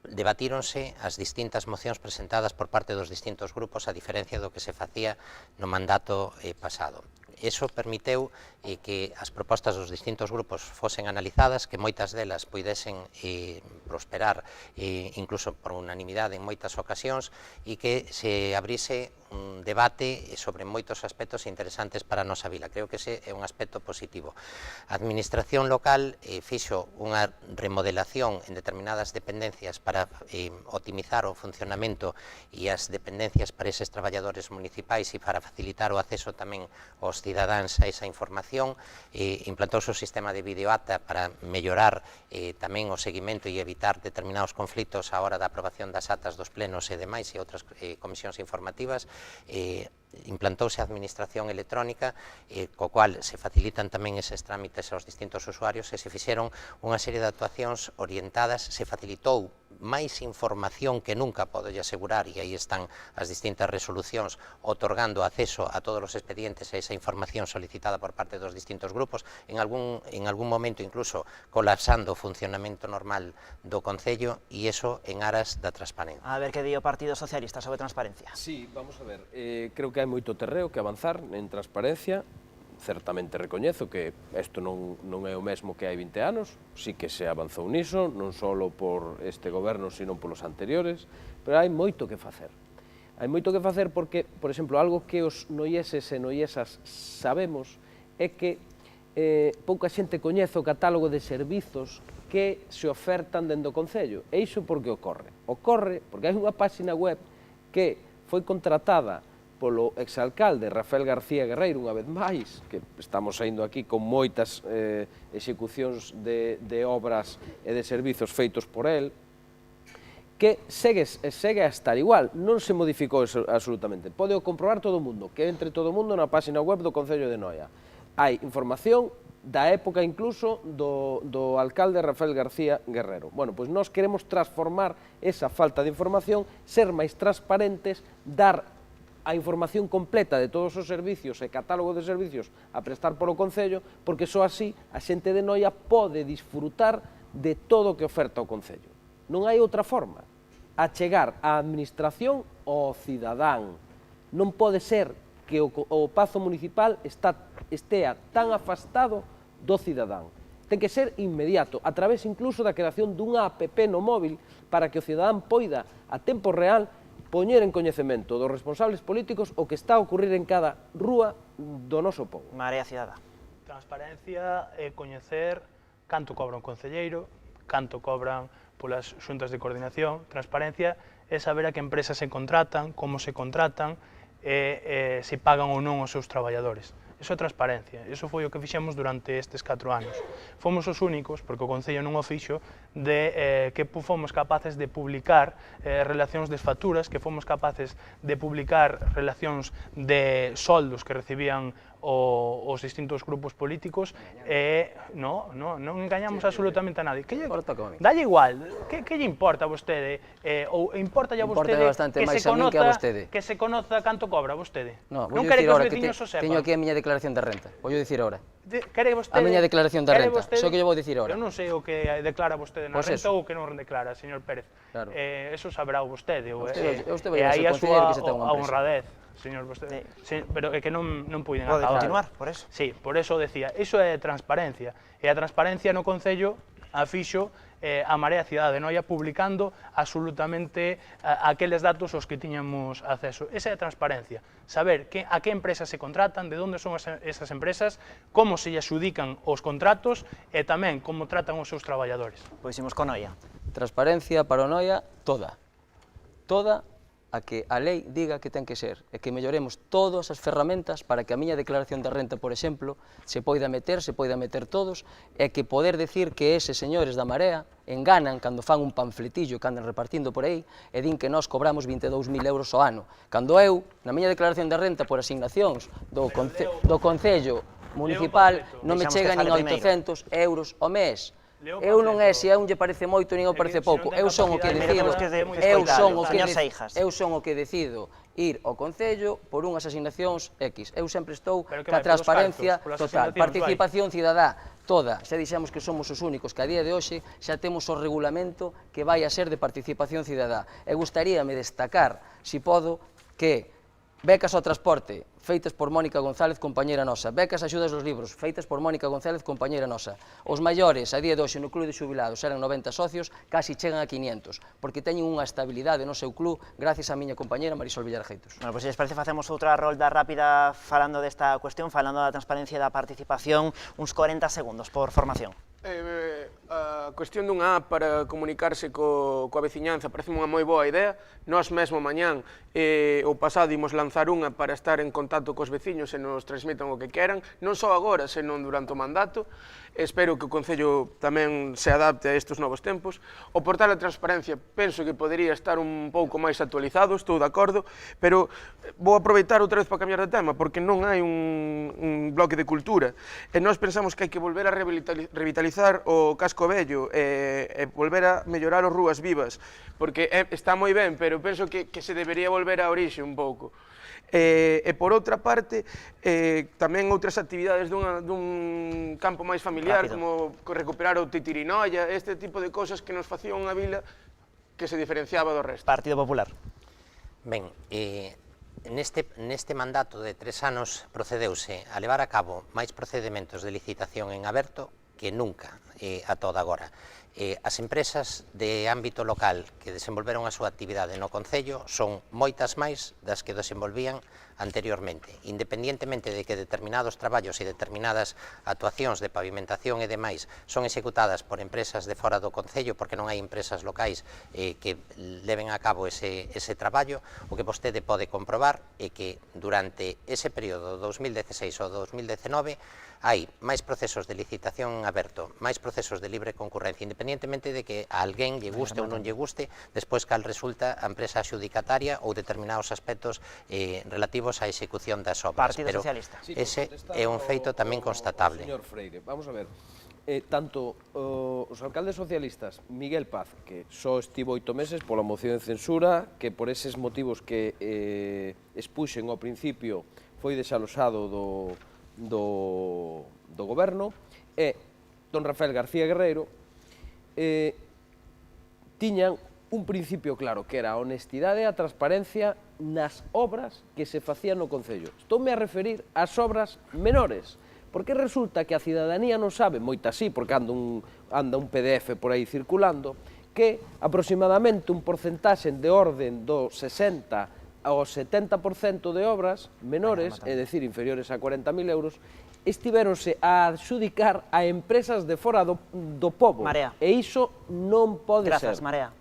debatíronse as distintas mocións presentadas por parte dos distintos grupos a diferencia do que se facía no mandato pasado. Eso permiteu que as propostas dos distintos grupos fosen analizadas, que moitas delas puidesen prosperar incluso por unanimidade en moitas ocasións e que se abrise un debate sobre moitos aspectos interesantes para a nosa vila. Creo que ese é un aspecto positivo. A administración local fixo unha remodelación en determinadas dependencias para optimizar o funcionamento e as dependencias para eses traballadores municipais e para facilitar o acceso tamén aos cidadáns a esa información, implantouse o sistema de videoata para mellorar tamén o seguimento e evitar determinados conflitos á hora da aprobación das atas dos plenos e demais e outras comisións informativas, implantouse a administración electrónica, co cual se facilitan tamén eses trámites aos distintos usuarios e se fixeron unha serie de actuacións orientadas, se facilitou máis información que nunca, podo asegurar, e aí están as distintas resolucións otorgando acceso a todos os expedientes a esa información solicitada por parte dos distintos grupos, en algún momento incluso colapsando o funcionamento normal do Concello, e iso en aras da transparencia. A ver que di o Partido Socialista sobre transparencia. Sí, vamos a ver, creo que hai moito terreo que avanzar en transparencia. Certamente recoñezo que isto non é o mesmo que hai 20 anos, sí que se avanzou niso, non só por este goberno, sino polos anteriores, pero hai moito que facer. Hai moito que facer porque, por exemplo, algo que os noieses e noiesas sabemos é que pouca xente coñece o catálogo de servizos que se ofertan dentro do Concello. E iso por que ocorre? Ocorre porque hai unha páxina web que foi contratada polo exalcalde Rafael García Guerreiro, unha vez máis, que estamos saindo aquí con moitas execucións de obras e de servizos feitos por el, que segue a estar igual, non se modificou absolutamente. Pode comprobar todo o mundo, que entre todo o mundo na página web do Concello de Noia. Hai información da época incluso do alcalde Rafael García Guerreiro. Bueno, pois nós queremos transformar esa falta de información, ser máis transparentes, dar a información completa de todos os servicios e catálogo de servicios a prestar polo Concello, porque só así a xente de Noia pode disfrutar de todo o que oferta o Concello. Non hai outra forma. A chegar a administración ao cidadán. Non pode ser que o Pazo Municipal estea tan afastado do cidadán. ten que ser inmediato, a través incluso da creación dunha app no móvil para que o cidadán poida, a tempo real, poñer en coñecemento dos responsables políticos o que está a ocurrir en cada rúa do noso pobo. Marea Cidadá. Transparencia é coñecer canto cobra un concelleiro, canto cobran polas xuntas de coordinación. Transparencia é saber a que empresas se contratan, como se contratan e se pagan ou non os seus traballadores. Iso é transparencia, iso foi o que fixemos durante estes 4 anos. Fomos os únicos, porque o Concello non o fixo, que fomos capaces de publicar relacións de facturas, que fomos capaces de publicar relacións de soldos que recibían os distintos grupos políticos e non engañamos absolutamente a nadie. Dalle igual, que lle importa a vostede? Ou importa a vostede que se conoza canto cobra vostede? Non quere que os veciños o sepan. Teño aquí a miña declaración de renta, vou dicir ahora. A miña declaración de renta, só que lle vou dicir ahora. Eu non sei o que declara vostede na renta ou o que non declara, señor Pérez. Eso sabrá vostede. E aí a súa honradez, señor vostede. Pero é que non puiden acabar. Pode continuar, por eso. Sí, por eso decía, iso é transparencia. E a transparencia no Concello a fixo a Marea Cidade de Noia publicando absolutamente aqueles datos aos que tiñamos acceso. Esa é a transparencia. Saber a que empresas se contratan, de onde son esas empresas, como se lle adxudican os contratos e tamén como tratan os seus traballadores. Pois imos con Noia. Transparencia para o Noia toda. Toda a que a lei diga que ten que ser e que melloremos todas as ferramentas para que a miña declaración de renta, por exemplo, se poida meter todos e que poder decir que eses señores da Marea enganan cando fan un panfletillo que andan repartindo por aí e din que nós cobramos 22.000 euros ao ano, cando eu, na miña declaración de renta por asignacións do Concello Municipal, non me chega nin 800 euros ao mes. Eu non é, se a un lle parece moito, nin eu parece pouco. Eu son o que decido, ir ao Concello por unhas asignacións X. Eu sempre estou ca transparencia total, participación cidadá toda. Xa dixemos que somos os únicos que a día de hoxe xa temos o regulamento que vai a ser de participación cidadá. E gustaríame destacar, se podo, que becas ao transporte, feitas por Mónica González, compañeira nosa. Becas axudas aos libros, feitas por Mónica González, compañeira nosa. Os maiores, a día de hoxe, no club de xubilados, eran 90 socios, casi chegan a 500, porque teñen unha estabilidade no seu club gracias á miña compañeira Marisol Villar Geitos. Bueno, pois se les parece, facemos outra rolda rápida falando desta cuestión, falando da transparencia e da participación, uns 40 segundos por formación. A cuestión dunha app para comunicarse coa veciñanza parece unha moi boa idea. Nós mesmo mañán o pasado imos lanzar unha para estar en contacto cos veciños e nos transmitan o que queran, non só agora, senón durante o mandato. Espero que o Concello tamén se adapte a estes novos tempos. O portal de transparencia penso que podería estar un pouco máis actualizado, estou de acordo, pero vou aproveitar outra vez para cambiar de tema, porque non hai un bloque de cultura. E nós pensamos que hai que volver a revitalizar o casco vello e volver a mellorar os rúas vivas, porque está moi ben, pero penso que se debería volver a orixe un pouco. E por outra parte, tamén outras actividades dun campo máis familiar, como recuperar o Titirinoia, este tipo de cosas que nos facía unha vila que se diferenciaba do resto. Partido Popular. Ben, neste mandato de 3 anos procedeuse a levar a cabo máis procedementos de licitación en aberto que nunca a toda agora. As empresas de ámbito local que desenvolveron a súa actividade no Concello son moitas máis das que desenvolvían anteriormente, independientemente de que determinados traballos e determinadas actuacións de pavimentación e demais son executadas por empresas de fora do Concello, porque non hai empresas locais que leven a cabo ese traballo. O que vostede pode comprobar é que durante ese período 2016 ou 2019 hai máis procesos de licitación aberto, máis procesos de libre concurrencia, independientemente de que a alguén lle guste ou non lle guste, despois cal resulta a empresa adxudicataria ou determinados aspectos relativos á execución das obras. Partido Socialista. Ese é un feito tamén constatable. Señor Freire, vamos a ver. Tanto os alcaldes socialistas, Miguel Paz, que só estivo 8 meses pola moción de censura, que por eses motivos que expuxen ao principio foi desalosado do goberno, e don Rafael García Guerreiro tiñan un principio claro, que era a honestidade e a transparencia nas obras que se facían no Concello. Estoume a referir ás obras menores, Porque resulta que a cidadanía non sabe, moita sí, porque anda un PDF por aí circulando, que aproximadamente un porcentaxe de orden do 60 ao 70% de obras menores, é dicir, inferiores a 40.000 euros, estivéronse a adxudicar a empresas de fora do pobo. Marea. E iso non pode ser. Grazas, Marea.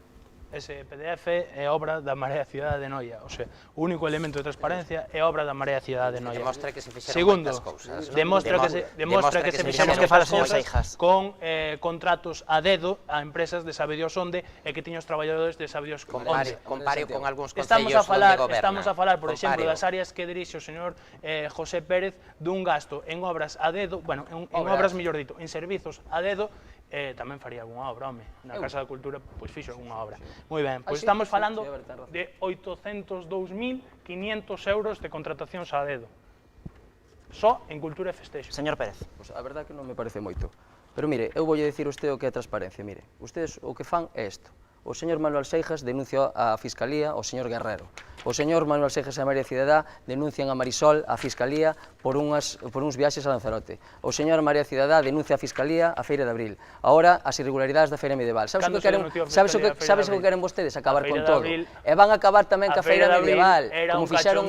Ese PDF é obra da Marea Cidade de Noia, o sea, o único elemento de transparencia é obra da Marea Cidade de Noia. Demostra que se fixeron Segundo, moitas cousas. demostra que se fixeron que fala moitas señor cousas Seijas. con contratos a dedo a empresas de sabe Dios onde e que tiñan os traballadores de sabe Dios onde. Compare con algúns Estamos concellos a onde goberna. falar, por exemplo, Compáreo. das áreas que dirixe o señor José Pérez dun gasto en obras a dedo, bueno, en obras, mellor dito, en servizos a dedo, tamén faría algunha obra, home. Na Casa da Cultura, pois fixo algunha obra. Moi ben, pois estamos falando de 802.500 euros de contratacións a dedo. Só en cultura e festexo. Señor Pérez. Pois a verdade que non me parece moito. Pero mire, eu voulle dicir a usted o que é transparencia. Mire, ustedes o que fan é isto. O señor Manuel Seijas denuncia a Fiscalía ao señor Guerrero. O señor Manuel Seijas e a María Cidadá denuncian a Marisol a Fiscalía por uns viaxes a Lanzarote. O señor María Cidadá denuncia a Fiscalía a Feira de Abril. Ahora, as irregularidades da Feira Medieval. Sabes o que queren vostedes? Acabar con todo. E van a acabar tamén ca Feira Medieval, como fixeron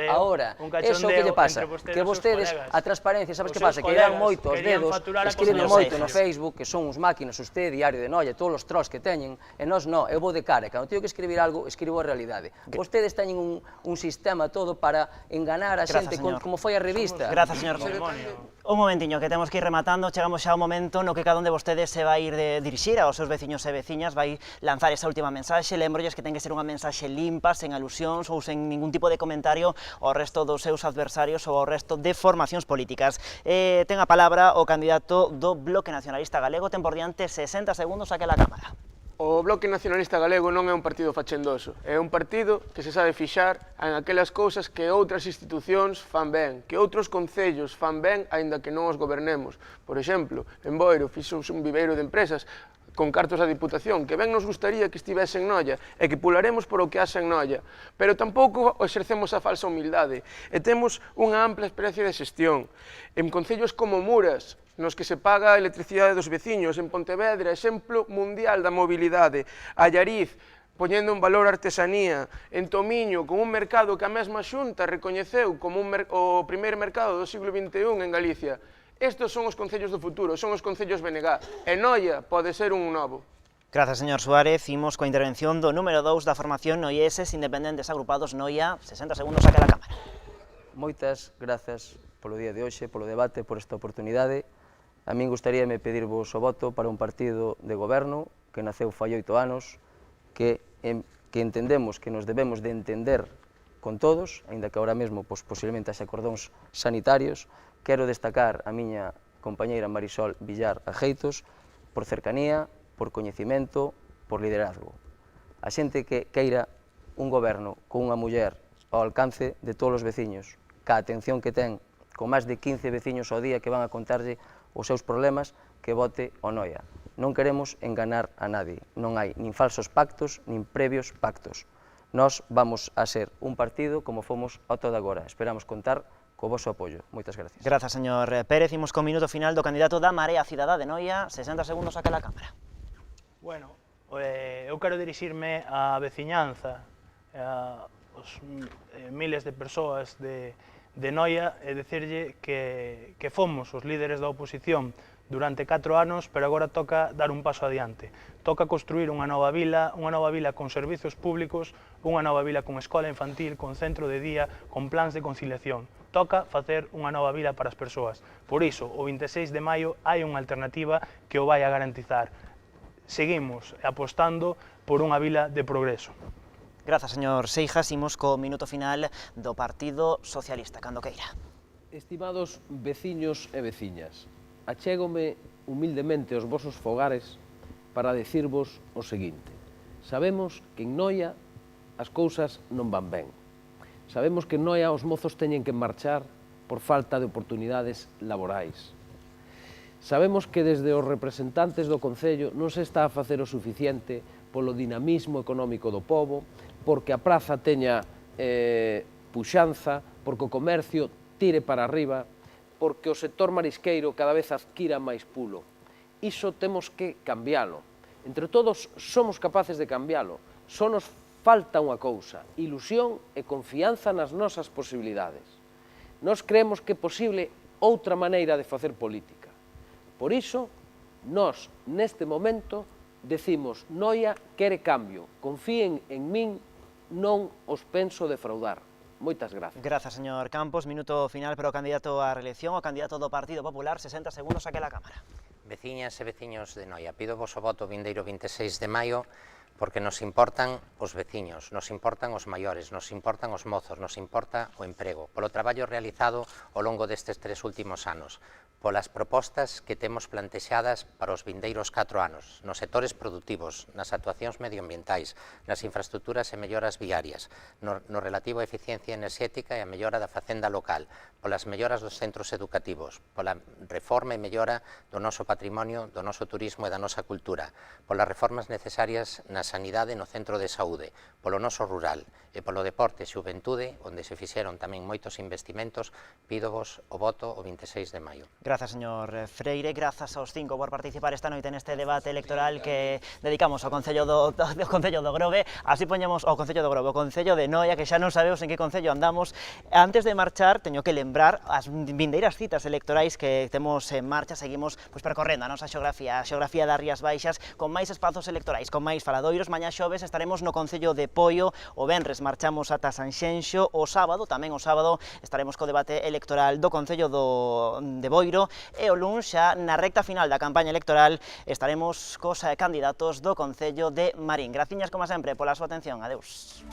agora. Eso que lle pasa? Que vostedes, a transparencia, sabes que pasa? Que irán moito os dedos, escriben moito no Facebook, que son uns máquinas, usted, Diario de Noia, todos os trolls que teñen, e nós non, eu vou de cara, e cando teño que escribir algo, escribo a realidade. Vostedes teñen un sistema todo para enganar a xente, como foi a revista. Grazas, señor. Un momentiño, que temos que ir rematando, chegamos xa ao momento no que cada un de vostedes se vai ir de dirixir aos seus veciños e veciñas, vai lanzar esa última mensaxe, lembrolles que ten que ser unha mensaxe limpa, sen alusións ou sen ningún tipo de comentario ao resto dos seus adversarios ou ao resto de formacións políticas. Ten a palabra o candidato do Bloque Nacionalista Galego, ten por diante 60 segundos, saque a cámara. O Bloque Nacionalista Galego non é un partido fachendoso, é un partido que se sabe fixar en aquelas cousas que outras institucións fan ben, que outros concellos fan ben, aínda que non os gobernemos. Por exemplo, en Boiro fixouse un viveiro de empresas con cartos da Diputación, que ben nos gustaría que estivese en Noia e que pularemos por o que haxa en Noia, pero tampouco exercemos a falsa humildade e temos unha ampla experiencia de xestión. En concellos como Muras, nos que se paga a electricidade dos veciños, en Pontevedra, exemplo mundial da mobilidade, Allariz, poñendo en valor a artesanía, en Tomiño, con un mercado que a mesma Xunta recoñeceu como o primeiro mercado do siglo XXI en Galicia. Estes son os concellos do futuro, son os concellos BNG, e Noia pode ser un novo. Grazas, señor Suárez. Imos coa intervención do número 2 da formación Noieses Independentes Agrupados Noia. 60 segundos, saque a cámara. Moitas grazas polo día de hoxe, polo debate, por esta oportunidade. A min gustaríame pedirvos o voto para un partido de goberno que naceu fai 8 anos, que entendemos que nos debemos de entender con todos, aínda que ahora mesmo posiblemente haxa cordóns sanitarios. Quero destacar a miña compañeira Marisol Villar Ajeitos por cercanía, por coñecimento, por liderazgo. A xente que queira un goberno con unha muller ao alcance de todos os veciños, ca atención que ten, con máis de 15 veciños ao día que van a contarlle os seus problemas, que vote o Noia. Non queremos enganar a nadie, non hai nin falsos pactos, nin previos pactos. Nós vamos a ser un partido como fomos ao todo agora. Esperamos contar co voso apoio. Moitas gracias. Grazas, señor Pérez. Imos co minuto final do candidato da Marea Cidadá de Noia. 60 segundos, saque a cámara. Bueno, eu quero dirixirme á veciñanza, aos miles de persoas de Noia e dicirlle que fomos os líderes da oposición durante 4 anos, pero agora toca dar un paso adiante. Toca construir unha nova vila con servizos públicos, unha nova vila con escola infantil, con centro de día, con plans de conciliación. Toca facer unha nova vila para as persoas. Por iso, o 26 de maio hai unha alternativa que o vai a garantizar. Seguimos apostando por unha vila de progreso. Grazas, señor Seijas. Imos co minuto final do Partido Socialista, cando queira. Estimados veciños e veciñas, achégome humildemente aos vosos fogares para dicirvos o seguinte. Sabemos que en Noia as cousas non van ben. Sabemos que en Noia os mozos teñen que marchar por falta de oportunidades laborais. Sabemos que desde os representantes do Concello non se está a facer o suficiente polo dinamismo económico do pobo, porque a praza teña puxanza, porque o comercio tire para arriba, porque o sector marisqueiro cada vez adquira máis pulo. Iso temos que cambiálo. Entre todos somos capaces de cambiálo. Só nos falta unha cousa, ilusión e confianza nas nosas posibilidades. Nós creemos que é posible outra maneira de facer política. Por iso, nós, neste momento, decimos, Noia quere cambio, confíen en min, non os penso defraudar. Moitas gracias. Grazas, señor Campos. Minuto final para o candidato á reelección, o candidato do Partido Popular, 60 segundos aquela Cámara. Veciñas e veciños de Noia, pido vos o voto vindeiro 26 de maio porque nos importan os veciños, nos importan os maiores, nos importan os mozos, nos importa o emprego, polo traballo realizado ao longo destes 3 últimos anos, polas propostas que temos plantexadas para os vindeiros 4 anos, nos sectores productivos, nas actuacións medioambientais, nas infraestructuras e melloras viarias, no relativo a eficiencia enerxética e a mellora da facenda local, polas melloras dos centros educativos, pola reforma e mellora do noso patrimonio, do noso turismo e da nosa cultura, polas reformas necesarias na sanidade no centro de saúde, polo noso rural e polo deporte e xuventude, onde se fixeron tamén moitos investimentos, pídovos o voto o 26 de maio. Grazas, señor Freire, grazas aos 5 por participar esta noite neste debate electoral que dedicamos ao Concello do Grove, así poñemos ao Concello do Grove, o Concello de Noia, que xa non sabemos en que concello andamos. Antes de marchar, teño que lembrar as vindeiras citas electorais que temos en marcha, seguimos percorrendo a nosa xeografía, a xeografía das Rías Baixas, con máis espazos electorais, con máis faladoiros. Mañá xoves estaremos no Concello de Poio, o venres marchamos ata Sanxenxo, o sábado estaremos co debate electoral do Concello de Boiro, e o luns xa na recta final da campaña electoral estaremos cos candidatos do Concello de Marín. Graciñas, como sempre, pola súa atención. Adeus.